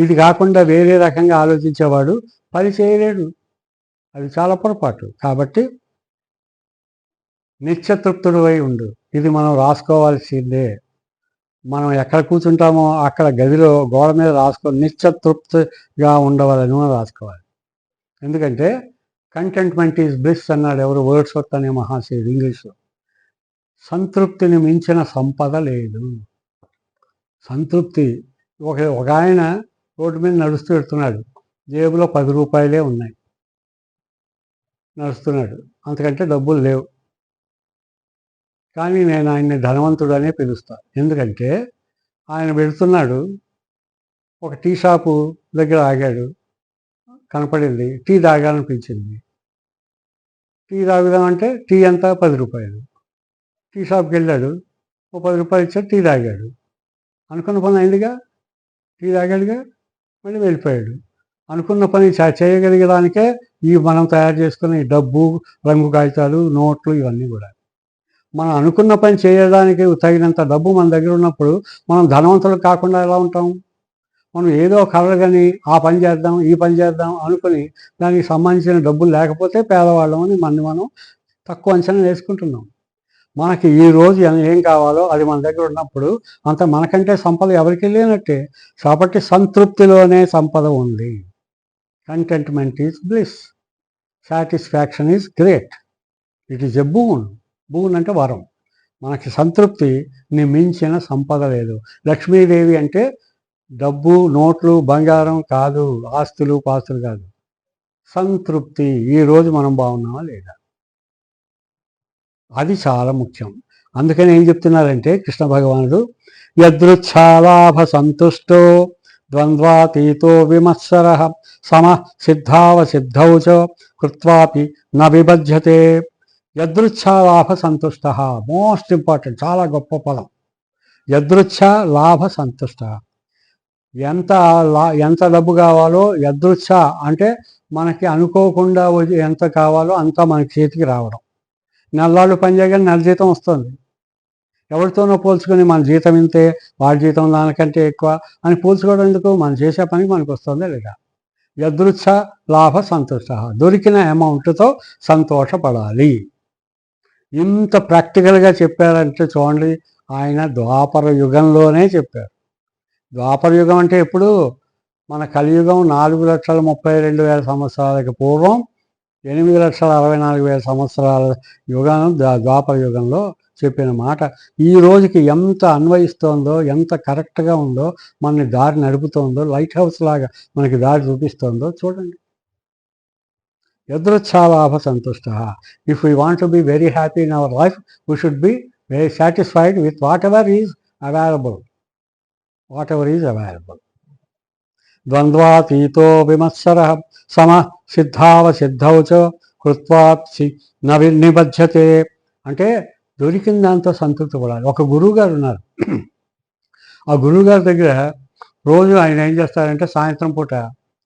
[SPEAKER 1] ఇది కాకుండా వేరే రకంగా ఆలోచించేవాడు పని చేయలేడు. అది చాలా పొరపాటు. కాబట్టి నిత్యతృప్తుడు అయి ఉండు. ఇది మనం రాసుకోవాల్సిందే. మనం ఎక్కడ కూర్చుంటామో అక్కడ గదిలో గోడ మీద రాసుకొని నిత్యతృప్తిగా ఉండవాలని మనం రాసుకోవాలి. ఎందుకంటే కంటెంట్మెంట్ ఈజ్ బ్లిస్ అన్నాడు ఎవరు, వర్డ్స్వర్త్ అనే మహాశయుడు ఇంగ్లీష్లో. సంతృప్తిని మించిన సంపద లేదు. సంతృప్తి. ఒక ఆయన రోడ్డు మీద నడుస్తూ వెళ్తున్నాడు, జేబులో 10 రూపాయలే ఉన్నాయి, నడుస్తున్నాడు, అంతకంటే డబ్బులు లేవు. కానీ నేను ఆయన్ని ధనవంతుడనే పిలుస్తాను. ఎందుకంటే ఆయన వెళుతున్నాడు, ఒక టీ షాపు దగ్గర ఆగాడు, కనపడింది, టీ తాగాలనిపించింది. టీ తాగుదామంటే టీ అంతా 10 రూపాయలు. టీ షాప్కి వెళ్ళాడు, ఓ 10 రూపాయలు ఇచ్చాడు, టీ తాగాడు. అనుకున్న పని అయిందిగా, టీ తాగాడుగా, మళ్ళీ వెళ్ళిపోయాడు. అనుకున్న పని చేయగలిగడానికే ఈ మనం తయారు చేసుకున్న ఈ డబ్బు, రంగు కాగితాలు, నోట్లు ఇవన్నీ కూడా. మనం అనుకున్న పని చేయడానికి తగినంత డబ్బు మన దగ్గర ఉన్నప్పుడు మనం ధనవంతులు కాకుండా ఎలా ఉంటాం? మనం ఏదో కలగని ఆ పని చేద్దాం, ఈ పని చేద్దాం అనుకుని దానికి సంబంధించిన డబ్బులు లేకపోతే పేదవాళ్ళం అని మనం తక్కువ అంచనా వేసుకుంటున్నాం. మనకి ఈరోజు ఏం కావాలో అది మన దగ్గర ఉన్నప్పుడు అంత మనకంటే సంపద ఎవరికి లేనట్టే. కాబట్టి సంతృప్తిలోనే సంపద ఉంది. Contentment is bliss, satisfaction is great, it is a boon. Boon అంటే వరం. మనకి సంతృప్తిని మించిన సంపద లేదు. లక్ష్మీదేవి అంటే డబ్బు, నోట్లు, బంగారం కాదు, ఆస్తులు పాస్తులు కాదు, సంతృప్తి. ఈరోజు మనం బాగున్నామా లేదా, అది చాలా ముఖ్యం. అందుకని ఏం చెప్తున్నారంటే కృష్ణ భగవానుడు, యదృచ్ఛాలాభ సంతుష్టో ద్వంద్వాతీతో విమత్సర సమ సిద్ధావసిద్ధౌ చ కృత్వాపి న విభజ్యతే. యదృచ్ఛాలాభ సంతుష్ట, మోస్ట్ ఇంపార్టెంట్, చాలా గొప్ప పదం. యదృచ్ఛ లాభ సంతుష్ట. ఎంత డబ్బు కావాలో, యదృచ్ఛ అంటే మనకి అనుకోకుండా ఎంత కావాలో అంతా మన చేతికి రావడం. నెలలు పనిచేయగానే నెల జీతం వస్తుంది. ఎవరితోనో పోల్చుకొని మన జీతం ఇంతే, వాడి జీతం దానికంటే ఎక్కువ అని పోల్చుకోవడం ఎందుకు? మనం చేసే పనికి మనకు వస్తుందా లేదా. యదృచ్ఛ లాభ సంతుష్ట, దొరికిన అమౌంట్తో సంతోషపడాలి. ఇంత ప్రాక్టికల్గా చెప్పారంటే చూడండి, ఆయన ద్వాపర యుగంలోనే చెప్పారు. ద్వాపర యుగం అంటే ఎప్పుడు? మన కలియుగం 4,32,000 సంవత్సరాలకి పూర్వం 8,64,000 సంవత్సరాల యుగం ద్వాపర యుగంలో చెప్పిన మాట ఈ రోజుకి ఎంత అన్వయిస్తోందో, ఎంత కరెక్ట్గా ఉందో, మనని దారి నడుపుతోందో, లైట్ హౌస్ లాగా మనకి దారి చూపిస్తోందో చూడండి. యదృచ్ఛాలాభ సంతుష్ట. If we want to be very happy in our life, we should be very satisfied with what ever is available. ద్వంద్వాతీతో విమత్సర సమ సిద్ధావసిద్ధౌ చ కృత్వాప్సి నిబధ్యతే. అంటే దొరికిన దాంతో సంతృప్తి పడాలి. ఒక గురువుగారు ఉన్నారు. ఆ గురువుగారి దగ్గర రోజు ఆయన ఏం చేస్తారంటే సాయంత్రం పూట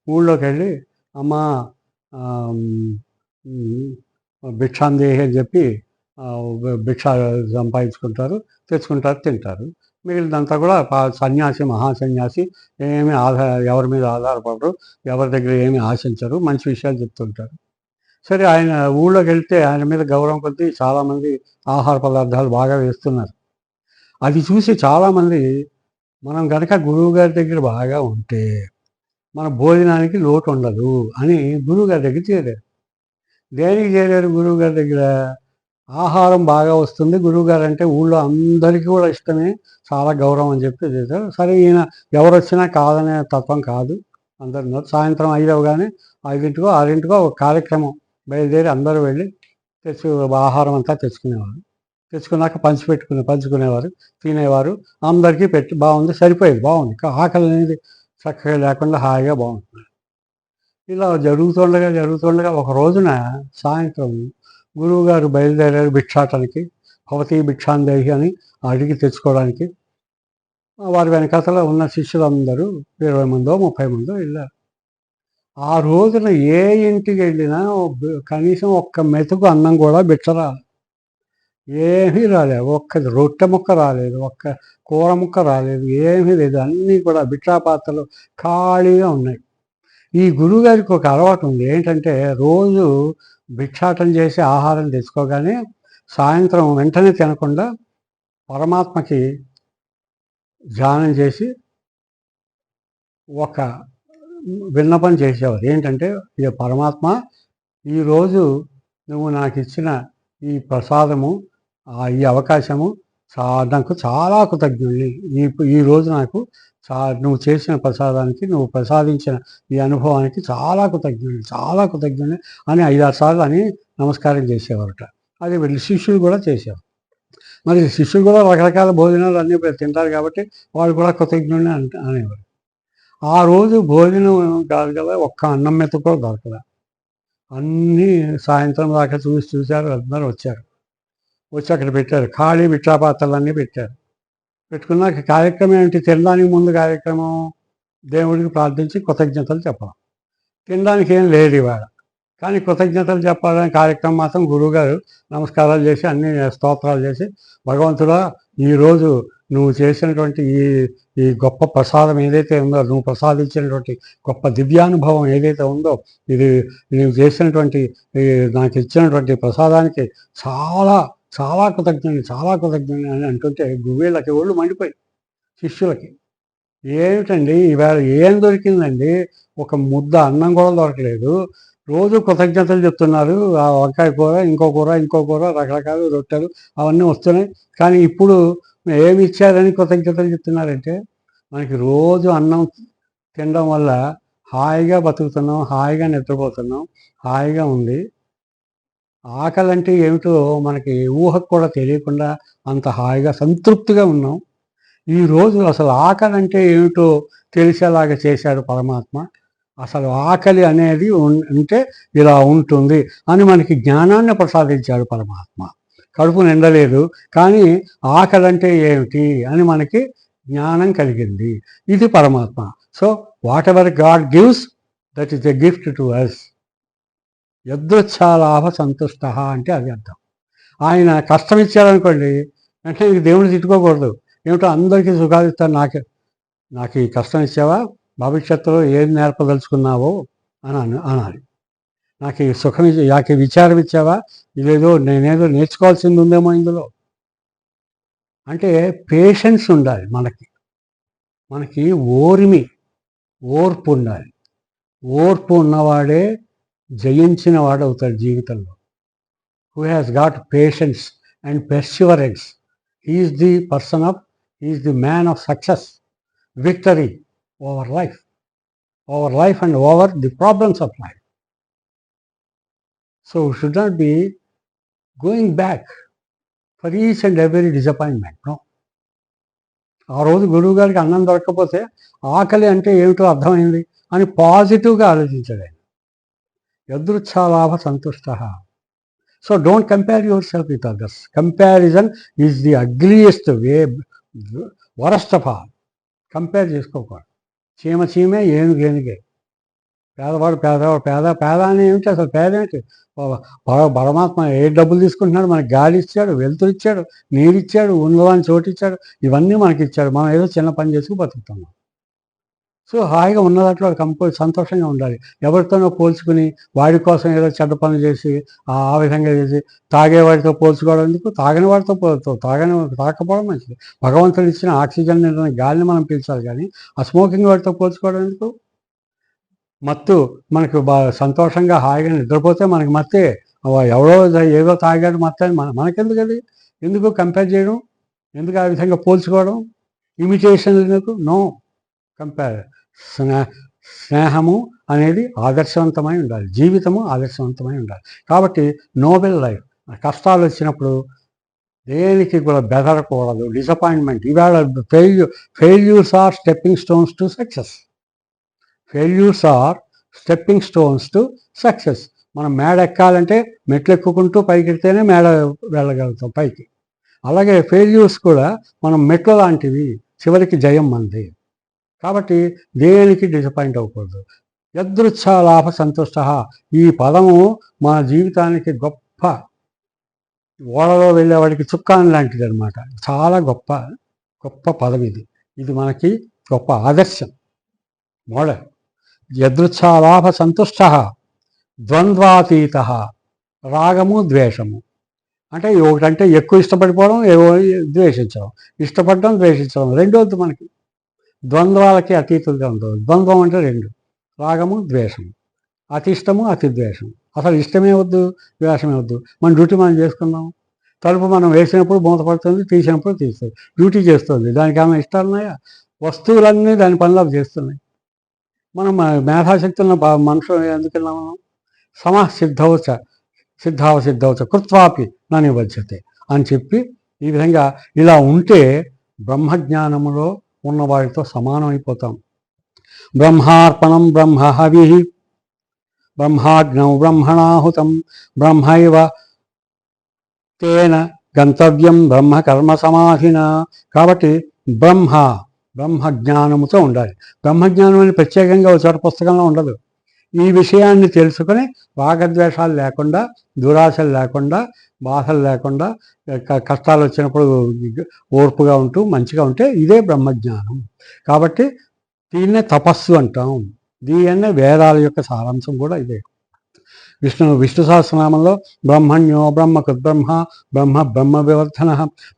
[SPEAKER 1] ఊళ్ళోకి వెళ్ళి, అమ్మ భిక్షాందేహి అని చెప్పి భిక్ష సంపాదించుకుంటారు, తెచ్చుకుంటారు, తింటారు. మిగిలినంతా కూడా సన్యాసి, మహాసన్యాసి, ఏమీ ఎవరి మీద ఆధారపడరు, ఎవరి దగ్గర ఏమీ ఆశించరు, మంచి విషయాలు చెప్తుంటారు. సరే, ఆయన ఊళ్ళోకి వెళ్తే ఆయన మీద గౌరవం కొద్దీ చాలామంది ఆహార పదార్థాలు బాగా వేస్తున్నారు. అది చూసి చాలామంది, మనం కనుక గురువుగారి దగ్గర బాగా ఉంటే మన భోజనానికి లోటు ఉండదు అని గురువుగారి దగ్గర చేరారు. దేనికి చేరారు గురువుగారి దగ్గర? ఆహారం బాగా వస్తుంది, గురువుగారు అంటే ఊళ్ళో అందరికీ కూడా ఇష్టమే, చాలా గౌరవం అని చెప్పి చేశారు. సరే, ఈయన ఎవరు వచ్చినా కాదనే తత్వం కాదు. అందరు సాయంత్రం 5 అవగానే 5ంటికో 6ంటికో ఒక కార్యక్రమం బయలుదేరి అందరూ వెళ్ళి ఆహారం అంతా తెచ్చుకునేవారు. తెచ్చుకున్నాక పంచుకునేవారు, తినేవారు, అందరికీ పెట్టి బాగుంది, సరిపోయేది, బాగుంది, ఆకలి అనేది చక్కగా లేకుండా హాయిగా బాగుంటుంది. ఇలా జరుగుతుండగా ఒక రోజున సాయంత్రం గురువుగారు బయలుదేరారు భిక్షాటనికి. భవతీ భిక్షాందేహి అని అడిగి తెచ్చుకోవడానికి. వారి వెనకాతల ఉన్న శిష్యులందరూ 20 మందో 30 మందో వెళ్ళారు. ఆ రోజున ఏ ఇంటికి వెళ్ళినా కనీసం ఒక్క మెతుకు అన్నం కూడా భిక్ష రాలేదు. ఏమీ రాలేదు. ఒక్క రొట్టె ముక్క రాలేదు, ఒక్క కూర ముక్క రాలేదు, ఏమీ లేదు. అన్నీ కూడా భిక్షా పాత్రలు ఖాళీగా ఉన్నాయి. ఈ గురువుగారికి ఒక అలవాటు ఉంది. ఏంటంటే రోజు భిక్షాటన చేసి ఆహారం తెచ్చుకోగానే సాయంత్రం వెంటనే తినకుండా పరమాత్మకి ధ్యానం చేసి ఒక విన్నపం చేసేవారు. ఏంటంటే, "ఇగ పరమాత్మ, ఈరోజు నువ్వు నాకిచ్చిన ఈ ప్రసాదము, ఈ అవకాశము నాకు చాలా కృతజ్ఞుడిని. ఈరోజు నాకు నువ్వు చేసిన ప్రసాదానికి, నువ్వు ప్రసాదించిన ఈ అనుభవానికి చాలా కృతజ్ఞుడిని, చాలా కృతజ్ఞుడిని" అని 5, 6 సార్లు అని నమస్కారం చేసేవారట. అది వీళ్ళు శిష్యులు కూడా చేసేవారు. మరి శిష్యులు కూడా రకరకాల భోజనాలు అన్నీ తింటారు కాబట్టి వాళ్ళు కూడా కృతజ్ఞుడిని అనేవారు. ఆ రోజు భోజనం కాదు కదా, ఒక్క అన్నం మెతుకు కూడా దొరకలే. అన్నీ సాయంత్రం దాకా చూశారు. అందరూ వచ్చారు. వచ్చి అక్కడ పెట్టారు. ఖాళీ బిట్టాపాత్రలన్నీ పెట్టారు. పెట్టుకున్నాక కార్యక్రమం ఏంటి? తినడానికి ముందు కార్యక్రమం దేవుడికి ప్రార్థించి కృతజ్ఞతలు చెప్పాలి. తినడానికి ఏం లేదు ఇవాళ. కానీ కృతజ్ఞతలు చెప్పాలనే కార్యక్రమం మాత్రం గురువుగారు నమస్కారాలు చేసి అన్ని స్తోత్రాలు చేసి, "భగవంతుడా, ఈరోజు నువ్వు చేసినటువంటి ఈ ఈ గొప్ప ప్రసాదం ఏదైతే ఉందో, నువ్వు ప్రసాదించినటువంటి గొప్ప దివ్యానుభవం ఏదైతే ఉందో, ఇది నువ్వు చేసినటువంటి నాకు ఇచ్చినటువంటి ప్రసాదానికి చాలా చాలా కృతజ్ఞుని, చాలా కృతజ్ఞుని" అని అంటుంటే గురువులకి ఒళ్ళు మండిపోయి శిష్యులకి. ఏమిటండి ఇవాళ ఏం దొరికిందండి? ఒక ముద్ద అన్నం కూడా దొరకలేదు. రోజు కృతజ్ఞతలు చెప్తున్నారు. ఆ వంకాయ కూర, ఇంకో కూర, రకరకాల రొట్టెలు అవన్నీ వస్తున్నాయి. కానీ ఇప్పుడు ఏమి ఇచ్చారని కృతజ్ఞతలు చెప్తున్నారంటే, మనకి రోజు అన్నం తినడం వల్ల హాయిగా బతుకుతున్నాం, హాయిగా నిద్రపోతున్నాం, హాయిగా ఉంది. ఆకలంటే ఏమిటో మనకి ఊహకు కూడా తెలియకుండా అంత హాయిగా సంతృప్తిగా ఉన్నాం. ఈరోజు అసలు ఆకలంటే ఏమిటో తెలిసేలాగా చేశాడు పరమాత్మ. అసలు ఆకలి అనేది ఉంటే ఇలా ఉంటుంది అని మనకి జ్ఞానాన్ని ప్రసాదించాడు పరమాత్మ. కడుపు నిండలేదు కానీ ఆకలంటే ఏమిటి అని మనకి జ్ఞానం కలిగింది. ఇది పరమాత్మ. So what ever God gives, that is a gift to us. యదృచ్ఛాలాభ సంతుష్ట అంటే అది అర్థం. ఆయన కష్టం ఇచ్చారనుకోండి, అంటే ఇంక దేవుడిని తిట్టుకోకూడదు. ఏమిటో అందరికీ సుఖాలు ఇస్తాను, నాకు ఈ కష్టం ఇచ్చావా, భవిష్యత్తులో ఏం నేర్పదలుచుకున్నావో అని అనాలి. నాకు ఈ సుఖం నాకు ఈ విచారం ఇచ్చావా, నేనేదో నేర్చుకోవాల్సింది ఉందేమో ఇందులో అంటే పేషెన్స్ ఉండాలి. మనకి ఓర్పు ఉండాలి. ఓర్పు ఉన్నవాడే జయించిన వాడు అవుతాడు జీవితంలో. Who has got patience and perseverance, he's the man of success, victory over life and over the problems of life. So we should not be going back for each and every disappointment. No. ఆ రోజు గురువు గారికి అన్నం దొరకకపోతే ఆకలి అంటే ఏమిటో అర్థమైంది అని పాజిటివ్గా ఆలోచించాడు ఆయన. యదృచ్ఛాలాభ సంతుష్ట. So don't compare yourself with others. Comparison is the ugliest worst of all. Compare చేసుకోకూడదు. చీమే ఏనుగే. పేదవాడు పేద అని ఏమిటి? అసలు పేద ఏంటి? పరమాత్మ ఏ డబ్బులు తీసుకుంటున్నాడు? మనకి గాలి ఇచ్చాడు, వెలుతురు ఇచ్చాడు, నీరు ఇచ్చాడు, ఉన్నదాన్ని చోటు ఇచ్చాడు, ఇవన్నీ మనకి ఇచ్చాడు. మనం ఏదో చిన్న పని చేసుకు బతుకుతున్నాం. సో హాయిగా ఉన్న దాంట్లో సంతోషంగా ఉండాలి. ఎవరితోనో పోల్చుకుని వాడి కోసం ఏదో చెడ్డ పనులు చేసి ఆ విధంగా చేసి తాగేవాడితో పోల్చుకోవడం ఎందుకు? తాగని వాడితో తాకపోవడం మంచిది. భగవంతుడు ఇచ్చిన ఆక్సిజన్ గాలిని మనం పీల్చాలి కానీ ఆ స్మోకింగ్ వాడితో పోల్చుకోవడం ఎందుకు? మత్తు మనకు సంతోషంగా హాయిగా నిద్రపోతే మనకి మత్తే. ఎవరో ఏదో తాగాడు మత్తే అని మనకెందుకు? అది ఎందుకు కంపేర్ చేయడం? ఎందుకు ఆ విధంగా పోల్చుకోవడం? ఇమిటేషన్ ఎందుకు? నో. కంపేర్. స్నేహము అనేది ఆదర్శవంతమై ఉండాలి. జీవితము ఆదర్శవంతమై ఉండాలి. కాబట్టి నోబెల్ లైఫ్. కష్టాలు వచ్చినప్పుడు దేనికి కూడా బెదరకూడదు. డిసప్పాయింట్మెంట్. ఇవాళ failures are stepping stones to success. Failures are stepping stones to success. మనం మేడ ఎక్కాలంటే మెట్లు ఎక్కుకుంటూ పైకి ఎక్కితేనే మేడ వెళ్ళగలుగుతాం పైకి. అలాగే ఫెయిల్యూర్స్ కూడా మనం మెట్ల లాంటివి, చివరికి జయం మనది. కాబట్టి దేనికి డిసప్పాయింట్ అవ్వకూడదు. యదృచ్ఛాలాభ సంతుష్ట. ఈ పదము మన జీవితానికి గొప్ప ఓడలో వెళ్ళేవాడికి చుక్కాని లాంటిది అనమాట. చాలా గొప్ప పదం ఇది. ఇది మనకి గొప్ప ఆదర్శం, మోడల్. యదృచ్ఛాలాభ సంతుష్ట ద్వంద్వాతీత రాగము ద్వేషము. అంటే ఒకటంటే ఎక్కువ ఇష్టపడిపోవడం, ఏవో ద్వేషించడం, ఇష్టపడడం ద్వేషించడం రెండోది మనకి. ద్వంద్వాలకి అతీతంగా ఉండదు. ద్వంద్వం అంటే రెండు, రాగము ద్వేషము, అతి ఇష్టము అతి ద్వేషం. అసలు ఇష్టమే వద్దు, ద్వేషమే వద్దు, మన డ్యూటీ మనం చేసుకుందాం. తలుపు మనం వేసినప్పుడు మూతపడుతుంది, తీసినప్పుడు తీస్తుంది, డ్యూటీ చేస్తుంది. దానికి ఏమైనా ఇష్టాలు ఉన్నాయా? వస్తువులన్నీ దాని పనిలో చేస్తున్నాయి. మనం మేధాశక్తి ఉన్న మనుషులు ఎందుకున్నాము? సమసిద్ధౌచ సిద్ధావసిద్ధౌచ కృత్వాపి నా నిబధ్యతే అని చెప్పి ఈ విధంగా ఇలా ఉంటే బ్రహ్మజ్ఞానములో ఉన్న వారితో సమానమైపోతాం. బ్రహ్మార్పణం బ్రహ్మ హవి బ్రహ్మాగ్నౌ బ్రహ్మణాహుతం బ్రహ్మైవ తేన గంతవ్యం బ్రహ్మ కర్మ సమాధిన. కాబట్టి బ్రహ్మజ్ఞానముతో ఉండాలి. బ్రహ్మజ్ఞానం అని ప్రత్యేకంగా ఒక చోట పుస్తకంలో ఉండదు. ఈ విషయాన్ని తెలుసుకొని రాగద్వేషాలు లేకుండా, దురాశలు లేకుండా, బాధలు లేకుండా, కష్టాలు వచ్చినప్పుడు ఓర్పుగా ఉంటూ మంచిగా ఉంటే ఇదే బ్రహ్మజ్ఞానం. కాబట్టి దీన్నే తపస్సు అంటాం. దీన్నే వేదాల యొక్క సారాంశం కూడా ఇదే. విష్ణు సహస్రనామంలో బ్రహ్మణ్యో బ్రహ్మకృద్బ్రహ్మ బ్రహ్మ బ్రహ్మ వివర్ధన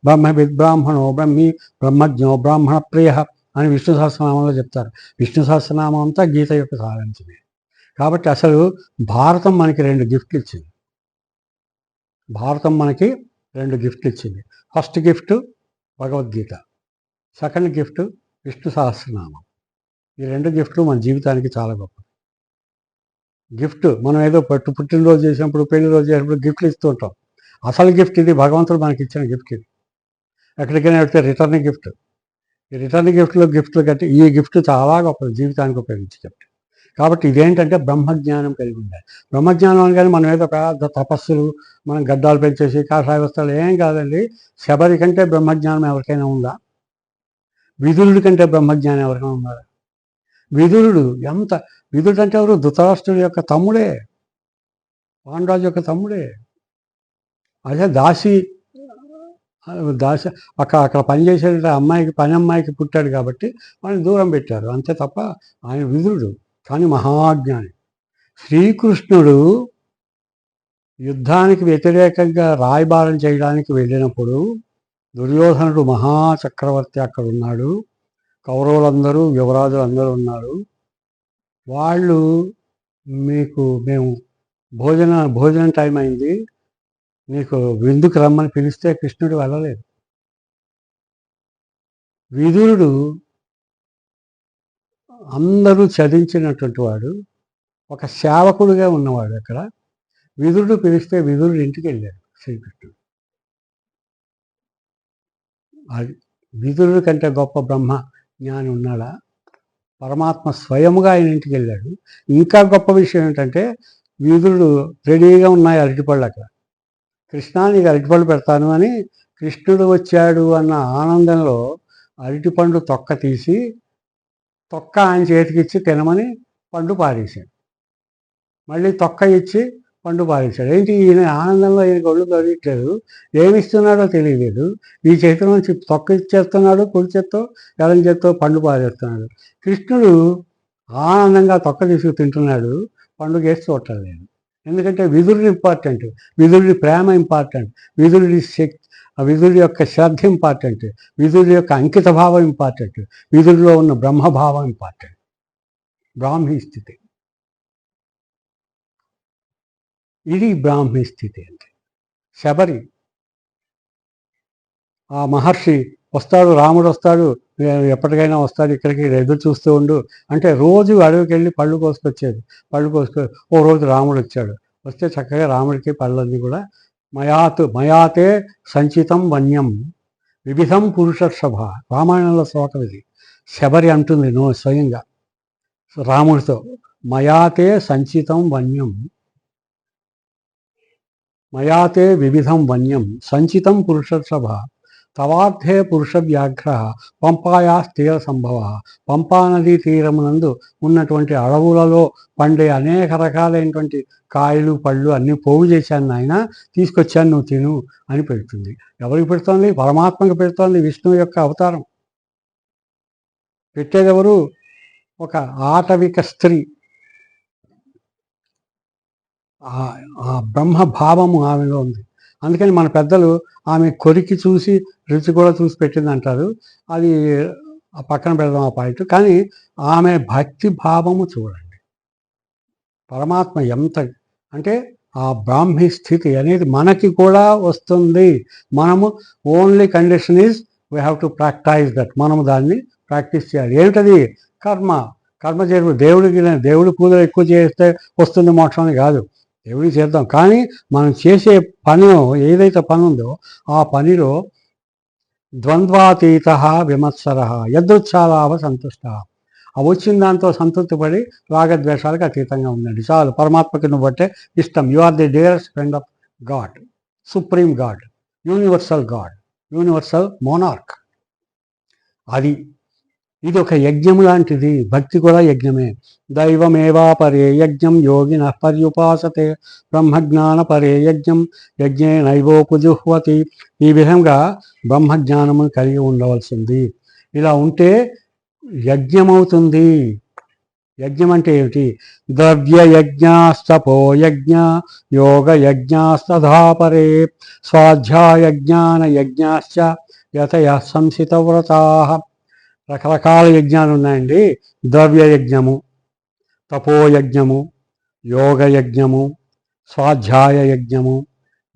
[SPEAKER 1] బ్రహ్మ విద్బ్రాహ్మణో బ్రహ్మి బ్రహ్మజ్ఞో బ్రాహ్మణ ప్రియ అని విష్ణు సహస్రనామంలో చెప్తారు. విష్ణు సహస్రనామం అంతా గీత యొక్క సారాంశమే. కాబట్టి అసలు భారతం మనకి రెండు గిఫ్ట్లు ఇచ్చింది. భారతం మనకి రెండు గిఫ్ట్లు ఇచ్చింది. First gift Bhagavad Gita, second gift Vishnu Sahasranamam. ఈ రెండు గిఫ్ట్లు మన జీవితానికి చాలా గొప్ప గిఫ్ట్. మనం ఏదో పుట్టినరోజు చేసినప్పుడు, పెళ్లి రోజు చేసినప్పుడు గిఫ్ట్లు ఇస్తూ ఉంటాం. అసలు గిఫ్ట్ ఇది, భగవంతుడు మనకి ఇచ్చిన గిఫ్ట్ ఇది. ఎక్కడికైనా వెళ్తే రిటర్న్ గిఫ్ట్. ఈ రిటర్న్ గిఫ్ట్లు కంటే ఈ గిఫ్ట్ చాలా గొప్పది, జీవితానికి ఉపయోగించి గిఫ్ట్. కాబట్టి ఇదేంటంటే బ్రహ్మజ్ఞానం కలిగి ఉండాలి. బ్రహ్మజ్ఞానం అనగానే మనం ఏదో పెద్ద తపస్సులు, మనం గడ్డాలు పెంచేసి కాషాయ వస్త్రాలు ఏం కాదండి. శబరి కంటే బ్రహ్మజ్ఞానం ఎవరికైనా ఉందా? విదురుడి కంటే బ్రహ్మజ్ఞానం ఎవరికైనా ఉన్నారా? విదురుడు అంటే ఎవరు? ధృతరాష్ట్రుడి యొక్క తమ్ముడే, పాండురాజు యొక్క తమ్ముడే. అదే దాసి అక్కడ పనిచేసే పని అమ్మాయికి పుట్టాడు కాబట్టి వాళ్ళని దూరం పెట్టారు అంతే తప్ప ఆయన విదురుడు. కానీ మహాజ్ఞాని. శ్రీకృష్ణుడు యుద్ధానికి వ్యతిరేకంగా రాయబారం చేయడానికి వెళ్ళినప్పుడు దుర్యోధనుడు మహాచక్రవర్తి అక్కడ ఉన్నాడు, కౌరవులందరూ యువరాజులు అందరూ ఉన్నారు. వాళ్ళు మేము భోజనం టైం అయింది, నీకు విందుకు రమ్మని పిలిస్తే కృష్ణుడు వెళ్ళలేదు. విదురుడు అందరూ చదించినటువంటి వాడు, ఒక సేవకుడుగా ఉన్నవాడు. అక్కడ విదురుడు పిలిస్తే విదురుడు ఇంటికి వెళ్ళాడు శ్రీకృష్ణుడు. అది విదురుడి కంటే గొప్ప బ్రహ్మ జ్ఞాని ఉన్నాడా? పరమాత్మ స్వయముగా ఆయన ఇంటికి వెళ్ళాడు. ఇంకా గొప్ప విషయం ఏంటంటే విదురుడు రెడీగా ఉన్నాయి అరటిపళ్ళు. అక్కడ కృష్ణా నీకు అరటిపళ్ళు పెడతాను అని కృష్ణుడు వచ్చాడు అన్న ఆనందంలో అరటిపండు తొక్క తీసి తొక్క ఆయన చేతికిచ్చి తినమని పండు పారేశాడు. మళ్ళీ తొక్క ఇచ్చి పండు పారేశాడు. ఏంటి ఈయన ఆనందంలో ఈయనకి ఒళ్ళు కదిలిట్లేదు, ఏమిస్తున్నాడో తెలియలేదు. ఈ చేతి నుంచి తొక్క ఇచ్చేస్తున్నాడు, కుడి చేత్తో ఎడం చేత్తో పండు పారేస్తున్నాడు. కృష్ణుడు ఆనందంగా తొక్క తీసుకు తింటున్నాడు, పండు చేసి చూడలేదు. ఎందుకంటే విదురుడు ఇంపార్టెంట్, విదురుడి ప్రేమ ఇంపార్టెంట్, విదురుడి యొక్క శ్రద్ధ ఇంపార్టెంట్, విదురుడి యొక్క అంకిత భావం ఇంపార్టెంట్, విదురుడిలో ఉన్న బ్రహ్మభావం ఇంపార్టెంట్. బ్రాహ్మీ స్థితి ఇది. బ్రాహ్మీ స్థితి అంటే శబరి. ఆ మహర్షి వస్తాడు, రాముడు వస్తాడు, ఎప్పటికైనా వస్తాడు, ఇక్కడికి ఎదురు చూస్తూ ఉండు అంటే రోజు అడవికి వెళ్ళి పళ్ళు కోసుకొచ్చేది. ఓ రోజు రాముడు వచ్చాడు. వస్తే చక్కగా రాముడికి పళ్ళన్నీ కూడా మయాతే సంచితం వన్యం వివిధం పురుషర్షభ. రామాయణంలో శ్లోకం ఇది. శబరి అంటుంది స్వయంగా రాముడితో, మయాతే సంచితం వన్యం మయాతే వివిధం వన్యం సంచితం పురుషర్షభ తవార్థే పురుష వ్యాఘ్ర పంపాయా తీర సంభవ. పంపా నదీ తీరమునందు ఉన్నటువంటి అడవులలో పండే అనేక రకాలైనటువంటి కాయలు పళ్ళు అన్నీ పోగు చేశాను నాయన, తీసుకొచ్చాను, నువ్వు తిను అని పెడుతుంది. ఎవరికి పెడుతోంది? పరమాత్మకు పెడుతోంది. విష్ణువు యొక్క అవతారం. పెట్టేదెవరు? ఒక ఆటవిక స్త్రీ, ఆ బ్రహ్మ భావము ఆమెలో ఉంది. అందుకని మన పెద్దలు ఆమె కొరికి చూసి రుచి కూడా చూసి పెట్టిందంటారు. అది పక్కన పెడదాం ఆ పాయింట్. కానీ ఆమె భక్తి భావము చూడండి. పరమాత్మ ఎంత అంటే ఆ బ్రాహ్మీ స్థితి అనేది మనకి కూడా వస్తుంది. మనము only condition is we have to practise that. మనము దాన్ని ప్రాక్టీస్ చేయాలి. ఏమిటది? కర్మ. కర్మ చేయడం దేవుడి పూజలు ఎక్కువ చేస్తే వస్తుంది మోక్షం అని కాదు. దేవుడికి చేద్దాం. కానీ మనం చేసే పని ఏదైతే పని ఉందో ఆ పనిలో ద్వంద్వాతీత విమత్సర యదృచ్ఛాలాభ సంతుష్ట. ఆ వచ్చిన దాంతో సంతృప్తి పడి రాగద్వేషాలకు అతీతంగా ఉండండి. చాలు. పరమాత్మకి నువ్వు బట్టే ఇష్టం. You are the dearest friend of God, supreme God, universal God, universal monarch. అది ఇది ఒక యజ్ఞం లాంటిది. భక్తి కూడా యజ్ఞమే. దైవమేవా పరే యజ్ఞం యోగిన పర్యుపాసతే బ్రహ్మజ్ఞాన పరే యజ్ఞం యజ్ఞే నైవోపజుహ్వతి. ఈ విధంగా బ్రహ్మజ్ఞానము కలిగి ఉండవలసింది. ఇలా ఉంటే యజ్ఞమవుతుంది. యజ్ఞం అంటే ఏమిటి? ద్రవ్యయజ్ఞాస్తపో యజ్ఞ యోగ యజ్ఞాస్తధాపరే స్వాధ్యాయజ్ఞాన యజ్ఞాశ్చ యతయ సంసితవ్రతా. రకరకాల యజ్ఞాలు ఉన్నాయండి. ద్రవ్యయజ్ఞము, తపోయజ్ఞము, యోగయజ్ఞము, స్వాధ్యాయ యజ్ఞము,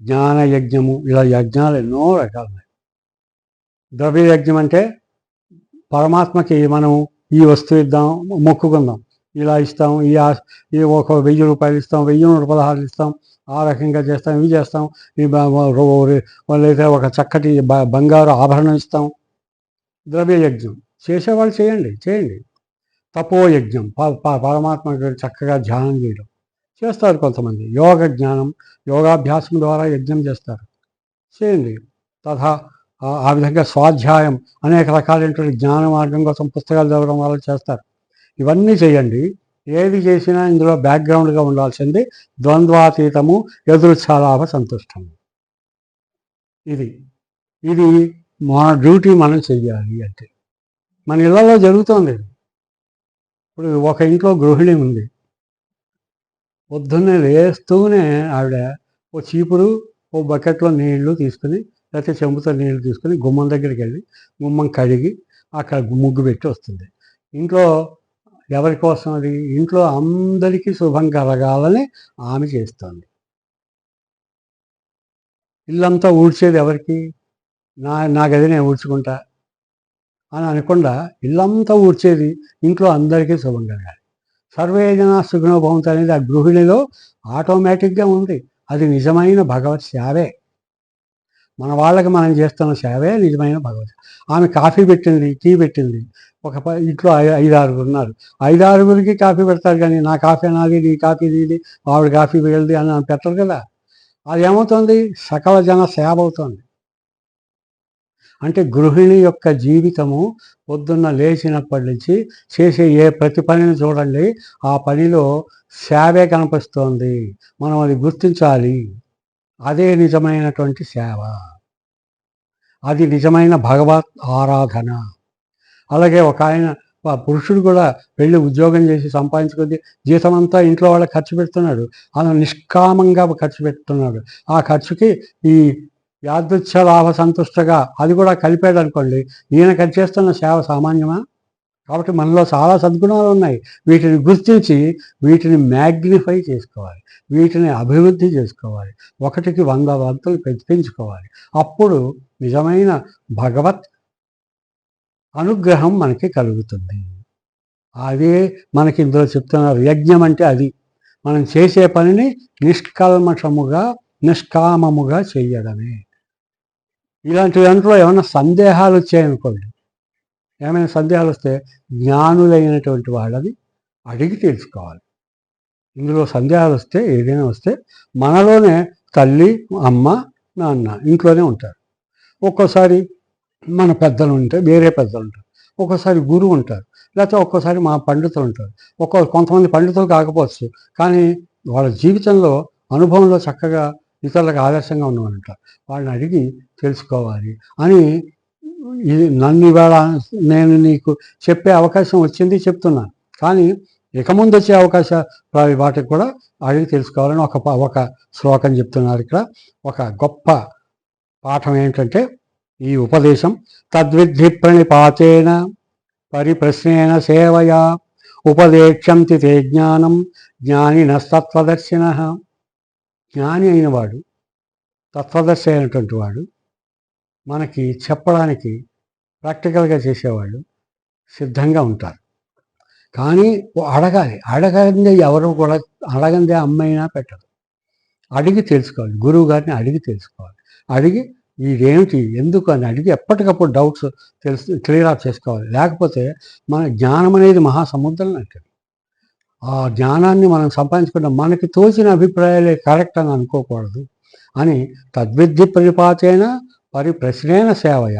[SPEAKER 1] జ్ఞానయజ్ఞము, ఇలా యజ్ఞాలు ఎన్నో రకాలు ఉన్నాయి. ద్రవ్యయజ్ఞం అంటే పరమాత్మకి మనం ఈ వస్తువు ఇద్దాం, మొక్కుకుందాం, ఇలా ఇస్తాం, ఈ ఒక 1000 రూపాయలు ఇస్తాం, 1116 ఇస్తాం, ఆ రకంగా చేస్తాం, ఇవి చేస్తాం, లేదా ఒక చక్కటి బంగారు ఆభరణం ఇస్తాం. ద్రవ్యయజ్ఞం చేసేవాళ్ళు చేయండి. తపోయజ్ఞం పరమాత్మ చక్కగా ధ్యానం చేయడం చేస్తారు కొంతమంది. యోగ జ్ఞానం, యోగాభ్యాసం ద్వారా యజ్ఞం చేస్తారు, చేయండి. తథా ఆ విధంగా స్వాధ్యాయం అనేక రకాలైనటువంటి జ్ఞాన మార్గం కోసం పుస్తకాలు చదవడం వల్ల చేస్తారు. ఇవన్నీ చేయండి. ఏది చేసినా ఇందులో బ్యాక్గ్రౌండ్గా ఉండాల్సింది ద్వంద్వాతీతము, యదృచ్ఛాలాభ సంతుష్టము. ఇది మన డ్యూటీ మనం చెయ్యాలి. అంటే మన ఇళ్లలో జరుగుతోంది. ఇప్పుడు ఒక ఇంట్లో గృహిణి ఉంది. పొద్దున్నే లేస్తూనే ఆవిడ ఓ చీపురు, ఓ బకెట్లో నీళ్లు తీసుకుని, లేకపోతే చెంబుతో నీళ్లు తీసుకుని గుమ్మం దగ్గరికి వెళ్ళి గుమ్మం కడిగి అక్కడ ముగ్గు పెట్టి వస్తుంది. ఇంట్లో ఎవరి కోసం అది? ఇంట్లో అందరికీ శుభం కలగాలని ఆమె చేస్తుంది. ఇల్లంతా ఊడ్చేది ఎవరికి? నా గది నేను ఊడ్చుకుంటా అని అనకుండా ఇల్లంతా ఊడ్చేది ఇంట్లో అందరికీ శుభం కలగాలి. సర్వేజన సుఖినో భవంతు అనేది ఆ గృహిణిలో ఆటోమేటిక్గా ఉంది. అది నిజమైన భగవత్ సేవే. మన వాళ్ళకి మనం చేస్తున్న సేవే నిజమైన భగవత్. ఆమె కాఫీ పెట్టింది, టీ పెట్టింది. ఇంట్లో 5-6 ఉన్నారు. 5-6కి కాఫీ పెడతారు. కానీ నా కాఫీ నాది, నీ కాఫీ నీది, ఆవిడ కాఫీ వీళ్ళది అని పెట్టరు కదా. అది ఏమవుతుంది? సకల జన సేవ అవుతుంది. అంటే గృహిణి యొక్క జీవితము పొద్దున్న లేచినప్పటి నుంచి చేసే ప్రతి పనిని చూడండి, ఆ పనిలో సేవే కనిపిస్తోంది. మనం అది గుర్తించాలి. అదే నిజమైనటువంటి సేవ. అది నిజమైన భగవత్ ఆరాధన. అలాగే ఒక ఆయన పురుషుడు కూడా వెళ్ళి ఉద్యోగం చేసి సంపాదించుకొని జీతమంతా ఇంట్లో వాళ్ళకి ఖర్చు పెడుతున్నాడు. అలా నిష్కామంగా ఖర్చు పెడుతున్నాడు. ఆ ఖర్చుకి ఈ యాదృచ్ఛ లాభ సంతుష్టగా అది కూడా కలిపాడు అనుకోండి, ఈయన చేస్తున్న సేవ సామాన్యమా? కాబట్టి మనలో చాలా సద్గుణాలు ఉన్నాయి. వీటిని గుర్తించి వీటిని మ్యాగ్నిఫై చేసుకోవాలి, వీటిని అభివృద్ధి చేసుకోవాలి, 1కి 100 వంతులు పెంచుకోవాలి. అప్పుడు నిజమైన భగవత్ అనుగ్రహం మనకి కలుగుతుంది. అదే మనకి ఇందులో చెప్తున్నారు. యజ్ఞం అంటే అది మనం చేసే పనిని నిష్కల్మషముగా, నిష్కామముగా చేయడమే. ఇలాంటి దాంట్లో ఏమైనా సందేహాలు వచ్చాయనుకోండి, ఏమైనా సందేహాలు వస్తే జ్ఞానులైనటువంటి వాళ్ళని అడిగి తెలుసుకోవాలి. ఇందులో సందేహాలు వస్తే, ఏదైనా వస్తే మనలోనే తల్లి, అమ్మ, నాన్న ఇంట్లోనే ఉంటారు. ఒక్కోసారి మన పెద్దలు ఉంటే వేరే పెద్దలు ఉంటారు, ఒక్కోసారి గురువు ఉంటారు, లేకపోతే ఒక్కోసారి మా పండితులు ఉంటారు. కొంతమంది పండితులు కాకపోవచ్చు, కానీ వాళ్ళ జీవితంలో అనుభవంలో చక్కగా ఇతరులకు ఆదర్శంగా ఉన్నవాళ్ళు ఉంటారు. వాళ్ళని అడిగి తెలుసుకోవాలి అని నన్ను ఇవాళ నేను నీకు చెప్పే అవకాశం వచ్చింది, చెప్తున్నాను. కానీ ఇక ముందు వచ్చే అవకాశ వాటికి కూడా అడిగి తెలుసుకోవాలని ఒక శ్లోకం చెప్తున్నారు ఇక్కడ. ఒక గొప్ప పాఠం ఏంటంటే ఈ ఉపదేశం. తద్విద్ధి ప్రణిపాతేన పరిప్రశ్నేన సేవయా ఉపదేక్షంతి తే జ్ఞానం జ్ఞానినస్తత్వదర్శినః. జ్ఞాని అయినవాడు, తత్వదర్శి అయినటువంటి వాడు మనకి చెప్పడానికి, ప్రాక్టికల్గా చేసేవాళ్ళు సిద్ధంగా ఉంటారు. కానీ అడగాలి. అడగందే ఎవరు కూడా, అడగందే అమ్మైనా పెట్టదు. అడిగి తెలుసుకోవాలి. గురువు గారిని అడిగి తెలుసుకోవాలి. అడిగి ఇదేమిటి, ఎందుకు అని అడిగి ఎప్పటికప్పుడు డౌట్స్ క్లియర్ అప్ చేసుకోవాలి. లేకపోతే మన జ్ఞానం అనేది మహాసముద్రం లాంటిది. ఆ జ్ఞానాన్ని మనం సంపాదించుకుంటాం. మనకి తోచిన అభిప్రాయాలే కరెక్ట్ అని అనుకోకూడదు అని. తద్విద్ధి పరిపాతేన పరిప్రశ్నేన సేవయ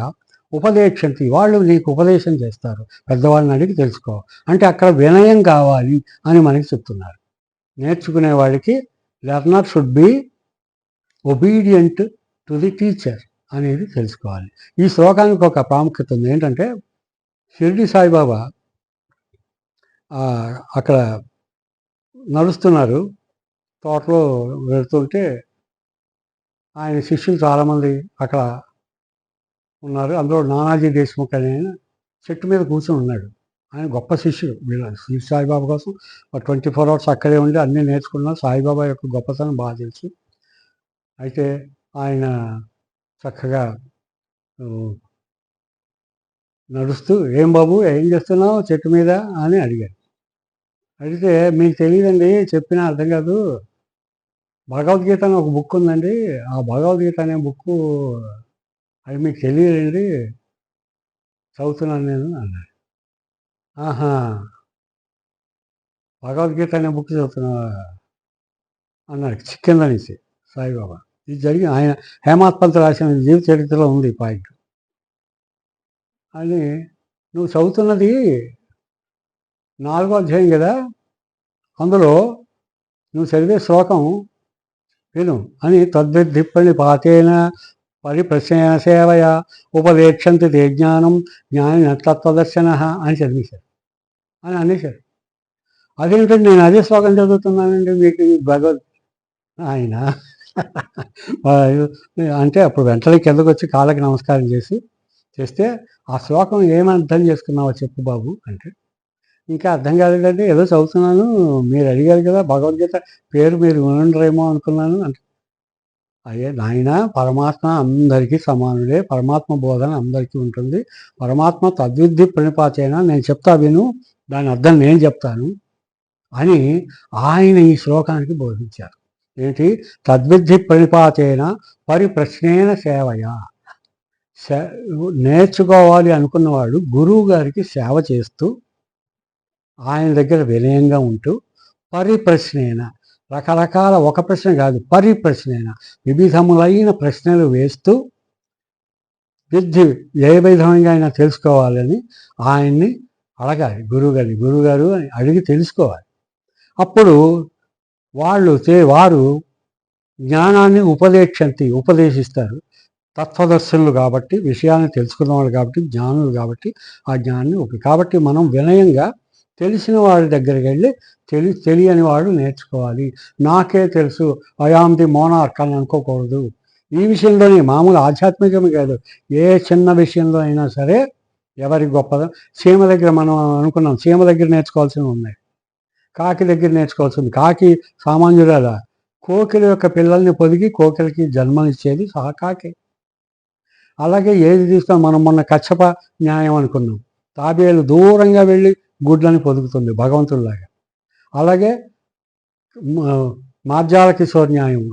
[SPEAKER 1] ఉపదేక్షంతి. వాళ్ళు నీకు ఉపదేశం చేస్తారు. పెద్దవాళ్ళని అడిగి తెలుసుకో అంటే అక్కడ వినయం కావాలి అని మనకి చెప్తున్నారు. నేర్చుకునేవాడికి learner should be obedient to the teacher అనేది తెలుసుకోవాలి. ఈ శ్లోకానికి ఒక ప్రాముఖ్యత ఉంది. ఏంటంటే షిరిడి సాయిబాబా అక్కడ నడుస్తున్నారు, తోటలో వెళుతుంటే ఆయన శిష్యులు చాలామంది అక్కడ ఉన్నారు. అందులో నానాజీ దేశ్ముఖ్ అనే చెట్టు మీద కూర్చొని ఉన్నాడు. ఆయన గొప్ప శిష్యుడు. శ్రీ సాయిబాబా కోసం 24 hours అక్కడే ఉండి అన్నీ నేర్చుకున్నారు. సాయిబాబా యొక్క గొప్పతనం బాగా తెలుసు. అయితే ఆయన చక్కగా నడుస్తూ, ఏం బాబు ఏం చేస్తున్నావు చెట్టు మీద అని అడిగాడు. అడిగితే, మీకు తెలియదండి, చెప్పినా అర్థం కాదు, భగవద్గీత అని ఒక బుక్ ఉందండి, ఆ భగవద్గీత అనే బుక్ అది మీకు తెలియదండి, చదువుతున్నాను నేను అన్నాడు. ఆహా, భగవద్గీత అనే బుక్ చదువుతున్నావా అన్నాడు కింద నుంచి సాయిబాబా. ఇది జరిగి ఆయన హేమాత్ పంత్ రాసిన జీవిత చరిత్రలో ఉంది ఈ పాయింట్. అని నువ్వు చదువుతున్నది 4వ అధ్యాయం కదా, అందులో నువ్వు చదివే శ్లోకం విను అని. తద్విద్ధి ప్రణిపాతేన పరిప్రశ్నేన సేవయ ఉపదేక్షంతి తే జ్ఞానం జ్ఞానిన తత్వదర్శనః అని చదివేశారు అని అనేశారు. అదేంటంటే నేను అదే శ్లోకం చదువుతున్నానండి మీకు ఆయన అంటే అప్పుడు వెంటనే కిందకు వచ్చి కాళ్ళకి నమస్కారం చేస్తే, ఆ శ్లోకం ఏమర్థం చేసుకున్నావో చెప్పు బాబు అంటే, ఇంకా అర్థం కాలేదంటే ఏదో చదువుతున్నాను, మీరు అడిగారు కదా భగవద్గీత పేరు మీరు వినరేమో అనుకున్నాను అంటే. అయ్యే నాయన, పరమాత్మ అందరికీ సమానుడే, పరమాత్మ బోధన అందరికీ ఉంటుంది. పరమాత్మ తద్విద్ధి ప్రణిపాతేన, నేను చెప్తా విను, దాని అర్థం నేను చెప్తాను అని ఆయన ఈ శ్లోకానికి బోధించారు. ఏంటి? తద్విద్ధి ప్రణిపాతేన పరిప్రశ్నేన సేవయ. నేర్చుకోవాలి అనుకున్నవాడు గురువు గారికి సేవ చేస్తూ, ఆయన దగ్గర వినయంగా ఉంటూ, పరిప్రశ్నేన, రకరకాల ఒక ప్రశ్న కాదు, పరిప్రశ్నేన వివిధములైన ప్రశ్నలు వేస్తూ, విద్ధి ఏ విధంగా అయినా తెలుసుకోవాలని ఆయన్ని అడగాలి. గురువుగారు అని అడిగి తెలుసుకోవాలి. అప్పుడు వారు జ్ఞానాన్ని ఉపదేశిస్తారు. తత్వదర్శనులు కాబట్టి, విషయాన్ని తెలుసుకున్నవాళ్ళు కాబట్టి, జ్ఞానులు కాబట్టి ఆ జ్ఞానాన్ని కాబట్టి మనం వినయంగా తెలిసిన వాడి దగ్గరికి వెళ్ళి తెలియని వాడు నేర్చుకోవాలి. నాకే తెలుసు, ఐఆమ్ ది మోనార్క్ అని అనుకోకూడదు. ఈ విషయంలోనే, మామూలు ఆధ్యాత్మికమే కాదు, ఏ చిన్న విషయంలో అయినా సరే ఎవరి గొప్పదో. చీమ దగ్గర మనం అనుకున్నాం, చీమ దగ్గర నేర్చుకోవాల్సినవి ఉన్నాయి, కాకి దగ్గర నేర్చుకోవాల్సింది. కాకి సామాన్యురాల, కోకిల యొక్క పిల్లల్ని పొదిగి కోకిలకి జన్మనిచ్చేది కాకి. అలాగే ఏది తీస్తాం, మనం మొన్న కచ్చప న్యాయం అనుకున్నాం, తాబేలు దూరంగా వెళ్ళి గుడ్లని పొదుగుతుంది భగవంతుడిలాగా. అలాగే మార్జాల కిశోర్ న్యాయం,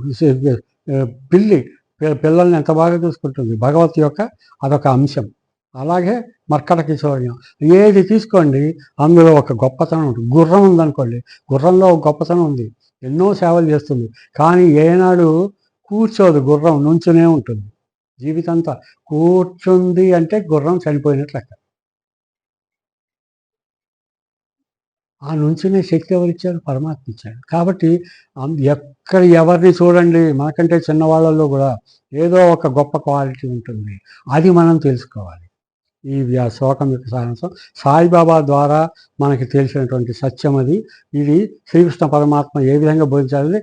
[SPEAKER 1] పిల్లల్ని ఎంత బాగా చూసుకుంటుంది, భగవత్ యొక్క అదొక అంశం. అలాగే మర్కట కిశోర్యం, ఏది తీసుకోండి అందులో ఒక గొప్పతనం ఉంటుంది. గుర్రం ఉందనుకోండి, గుర్రంలో ఒక గొప్పతనం ఉంది, ఎన్నో సేవలు చేస్తుంది, కానీ ఏనాడు కూర్చోదు, గుర్రం నుంచునే ఉంటుంది జీవితంతా. కూర్చుంది అంటే గుర్రం చనిపోయినట్లు లెక్క. ఆ నుంచునే శక్తి ఎవరిచ్చారు? పరమాత్మ ఇచ్చాడు. కాబట్టి ఎవరిని చూడండి, మనకంటే చిన్నవాళ్ళల్లో కూడా ఏదో ఒక గొప్ప క్వాలిటీ ఉంటుంది, అది మనం తెలుసుకోవాలి. ఈ శ్లోకం యొక్క సారాంశం. సాయిబాబా ద్వారా మనకి తెలిసినటువంటి సత్యం అది. ఇది శ్రీకృష్ణ పరమాత్మ ఏ విధంగా బోధించాలని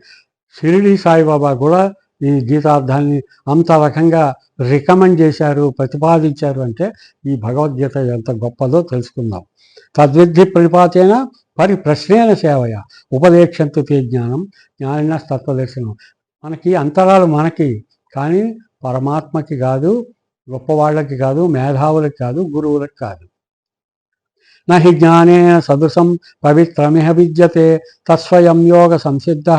[SPEAKER 1] షిరిడి సాయిబాబా కూడా ఈ గీతార్థాన్ని అంత రకంగా రికమెండ్ చేశారు, ప్రతిపాదించారు. అంటే ఈ భగవద్గీత ఎంత గొప్పదో తెలుసుకుందాం. తద్విద్ధి ప్రతిపాతేన పరిప్రశ్నేన సేవయ ఉపదేక్షంతు తే జ్ఞానం జ్ఞానిన తత్వదర్శనం. మనకి అంతరాలు మనకి, కానీ పరమాత్మకి కాదు, గొప్పవాళ్ళకి కాదు, మేధావులకి కాదు, గురువులకు కాదు. నహి జ్ఞానేన సదృశం పవిత్రమిహ విద్యతే తస్వయం యోగ సంసిద్ధ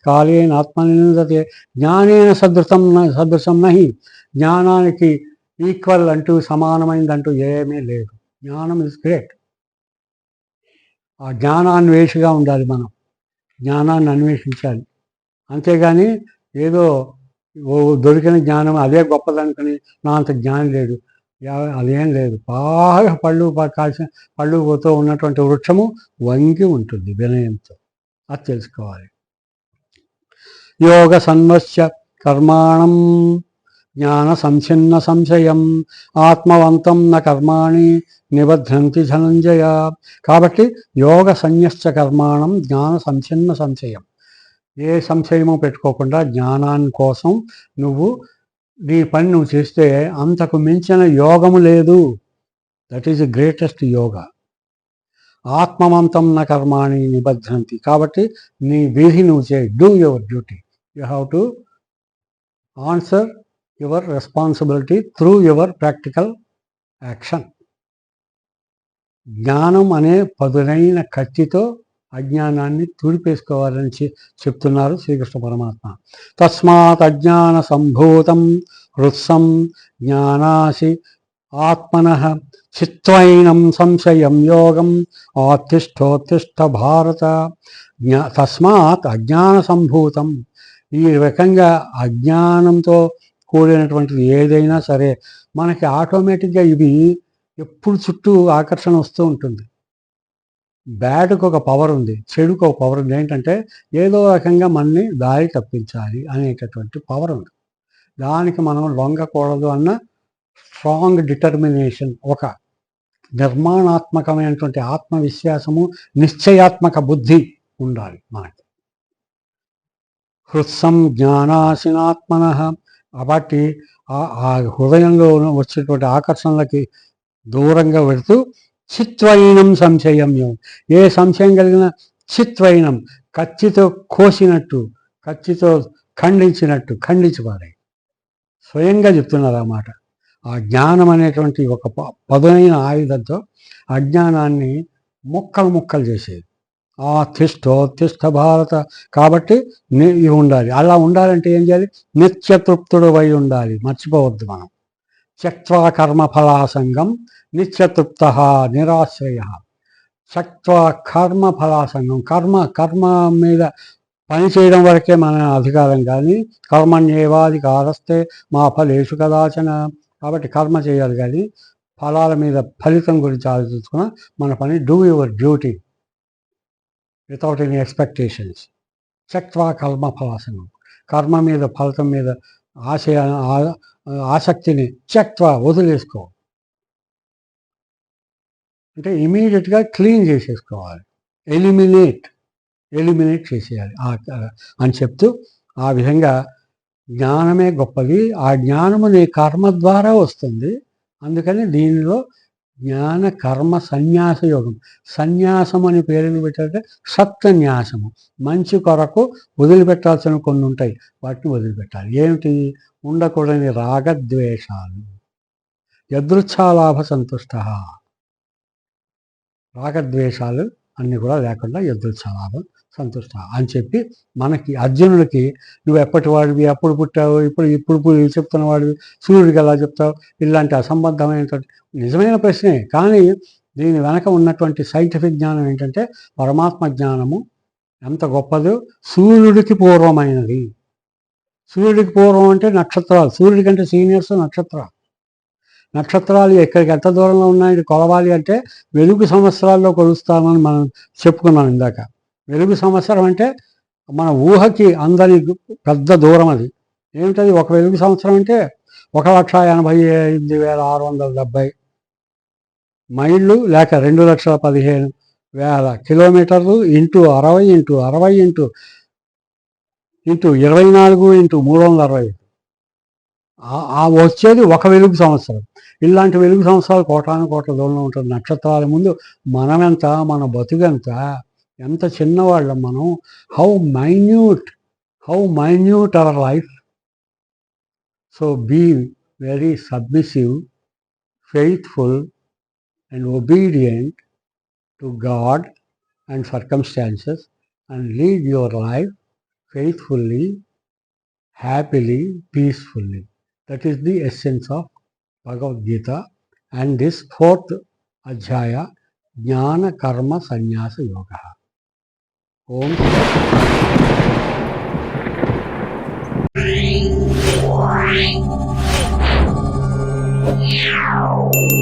[SPEAKER 1] కాలేన ఆత్మనిందతే. జ్ఞానేన సదృశం నహి, జ్ఞానానికి ఈక్వల్ అంటూ సమానమైందంటూ ఏమీ లేదు. జ్ఞానం ఇస్ గ్రేట్. ఆ జ్ఞానాన్వేషిగా ఉండాలి. మనం జ్ఞానాన్ని అన్వేషించాలి. అంతేగాని ఏదో దొరికిన జ్ఞానం అదే గొప్పదనుకుని నా అంత జ్ఞానం లేడు, అదేం లేదు. బాగా పళ్ళు పోతూ ఉన్నటువంటి వృక్షము వంగి ఉంటుంది వినయంతో. అది తెలుసుకోవాలి. యోగ సన్వస్య కర్మాణం జ్ఞాన సంచిన్న సంశయం ఆత్మవంతం న కర్మాణి నిబధ్నంతి ధనంజయ. కాబట్టి యోగ సన్యస్య కర్మాణం జ్ఞాన సంచిన్న సంశయం. ఏ సంశయము పెట్టుకోకుండా జ్ఞానాన్ని కోసం నువ్వు నీ పని నువ్వు చేస్తే అంతకు మించిన యోగము లేదు. That is the greatest yoga. ఆత్మవంతం న కర్మాణి నిబధ్నంతి. కాబట్టి నీ విధి నువ్వు చేయి. Do your duty. You have to answer your responsibility through your practical action. జ్ఞానం అనే పదునైన కత్తితో అజ్ఞానాన్ని తుడిపేసుకోవాలని చెప్తున్నారు శ్రీకృష్ణ పరమాత్మ. తస్మాత్ అజ్ఞాన సంభూతం హృత్సం జ్ఞానాసి ఆత్మనః చిత్వైనం సంశయం యోగం ఆతిష్ఠోత్తిష్ఠ భారత. తస్మాత్ అజ్ఞాన సంభూతం. ఈ రకంగా అజ్ఞానంతో కూడినటువంటిది ఏదైనా సరే మనకి ఆటోమేటిక్గా ఇవి ఎప్పుడు చుట్టూ ఆకర్షణ వస్తూ ఉంటుంది. బ్యాడ్కి ఒక పవర్ ఉంది, చెడుకు ఒక పవర్ ఉంది. ఏంటంటే ఏదో రకంగా మనని దారి తప్పించాలి అనేటటువంటి పవర్ ఉంది. దానికి మనం లొంగకూడదు అన్న స్ట్రాంగ్ డిటర్మినేషన్, ఒక నిర్మాణాత్మకమైనటువంటి ఆత్మవిశ్వాసము, నిశ్చయాత్మక బుద్ధి ఉండాలి మనకి. హృత్సం జ్ఞానాసినాత్మనః. కాబట్టి ఆ హృదయంలో వచ్చేటువంటి ఆకర్షణలకి దూరంగా పెడుతూ చిత్వైనం సంశయం. ఏ సంశయం కలిగిన చిత్వైనం, కత్తితో కోసినట్టు, కత్తితో ఖండించినట్టు ఖండించుకోవాలి. స్వయంగా చెప్తున్నారు అన్నమాట. ఆ జ్ఞానం అనేటువంటి ఒక పదునైన ఆయుధంతో అజ్ఞానాన్ని ముక్కలు ముక్కలు చేసేది. ఆ తిష్ఠోత్తిష్ఠ భారత. కాబట్టి ఇవి ఉండాలి. అలా ఉండాలంటే ఏం చేయాలి? నిత్యతృప్తుడు అయి ఉండాలి. మర్చిపోవద్దు మనం. త్యక్త్వా కర్మఫలాసంగం నిత్యతృప్త నిరాశ్రయ. త్యక్త్వా కర్మఫలాసంగం. కర్మ మీద పని చేయడం వరకే మన అధికారం, కానీ కర్మణ్యేవాధికారస్తే మా ఫలేషు కదాచన. కాబట్టి కర్మ చేయాలి, కానీ ఫలాల మీద, ఫలితం గురించి ఆలోచించుకున్న మన పని. Do your duty without any expectations. త్యక్త్వా కర్మఫలాసంగం. కర్మ మీద, ఫలితం మీద ఆసక్తిని త్యక్త్వా వదిలేసుకో. అంటే ఇమీడియట్గా క్లీన్ చేసేసుకోవాలి. ఎలిమినేట్ చేసేయాలి అని చెప్తూ, ఆ విధంగా జ్ఞానమే గొప్పది. ఆ జ్ఞానము నీ కర్మ ద్వారా వస్తుంది. అందుకని దీనిలో జ్ఞాన కర్మ సన్యాస యోగం. సన్యాసం అని పేరుని పెట్టారంటే సత్సన్యాసము. మంచి కొరకు వదిలిపెట్టాల్సిన కొన్ని ఉంటాయి, వాటిని వదిలిపెట్టాలి. ఏమిటి? ఉండకూడని రాగద్వేషాలు. యదృచ్ఛాలాభ సంతుష్ట. రాగద్వేషాలు అన్నీ కూడా లేకుండా యదృచ్ఛాలాభం సంతుష్ట అని చెప్పి మనకి అర్జునుడికి, నువ్వు ఎప్పటి వాడివి, అప్పుడు పుట్టావు, ఇప్పుడు చెప్తున్న వాడివి, సూర్యుడికి ఎలా చెప్తావు, ఇలాంటి అసంబద్ధమైనటువంటి నిజమైన ప్రశ్నే. కానీ దీని వెనక ఉన్నటువంటి సైంటిఫిక్ జ్ఞానం ఏంటంటే పరమాత్మ జ్ఞానము ఎంత గొప్పదో. సూర్యుడికి పూర్వమైనది. సూర్యుడికి పూర్వం అంటే నక్షత్రాలు. సూర్యుడి కంటే సీనియర్స్ నక్షత్రాలు. నక్షత్రాలు ఎక్కడికి ఎంత దూరంలో ఉన్నాయని కొలవాలి అంటే వెలుగు సంవత్సరాల్లో కొలుస్తామని మనం చెప్పుకున్నాం ఇందాక. వెలుగు సంవత్సరం అంటే మన ఊహకి అందని పెద్ద దూరం. అది ఏమిటది? ఒక వెలుగు సంవత్సరం అంటే 1,85,670 మైళ్ళు లేక 2,15,000 కిలోమీటర్లు ఇంటూ 60 ఇంటూ 60 ఇంటూ 24 ఇంటూ 365 వచ్చేది ఒక వెలుగు సంవత్సరం. ఇలాంటి వెలుగు సంవత్సరాలు కోటాను కోట్ల దూరంలో ఉంటుంది. నక్షత్రాల ముందు మనమెంత, మన బతుకెంత, ఎంత చిన్నవాళ్ళం మనం. How minute our life. So be very submissive, faithful and obedient to God and circumstances, and lead your life faithfully, happily, peacefully. That is the essence of Bhagavad Gita and this 4th Adhyaya, Jnana Karma Sannyasa Yoga. Om Shanti.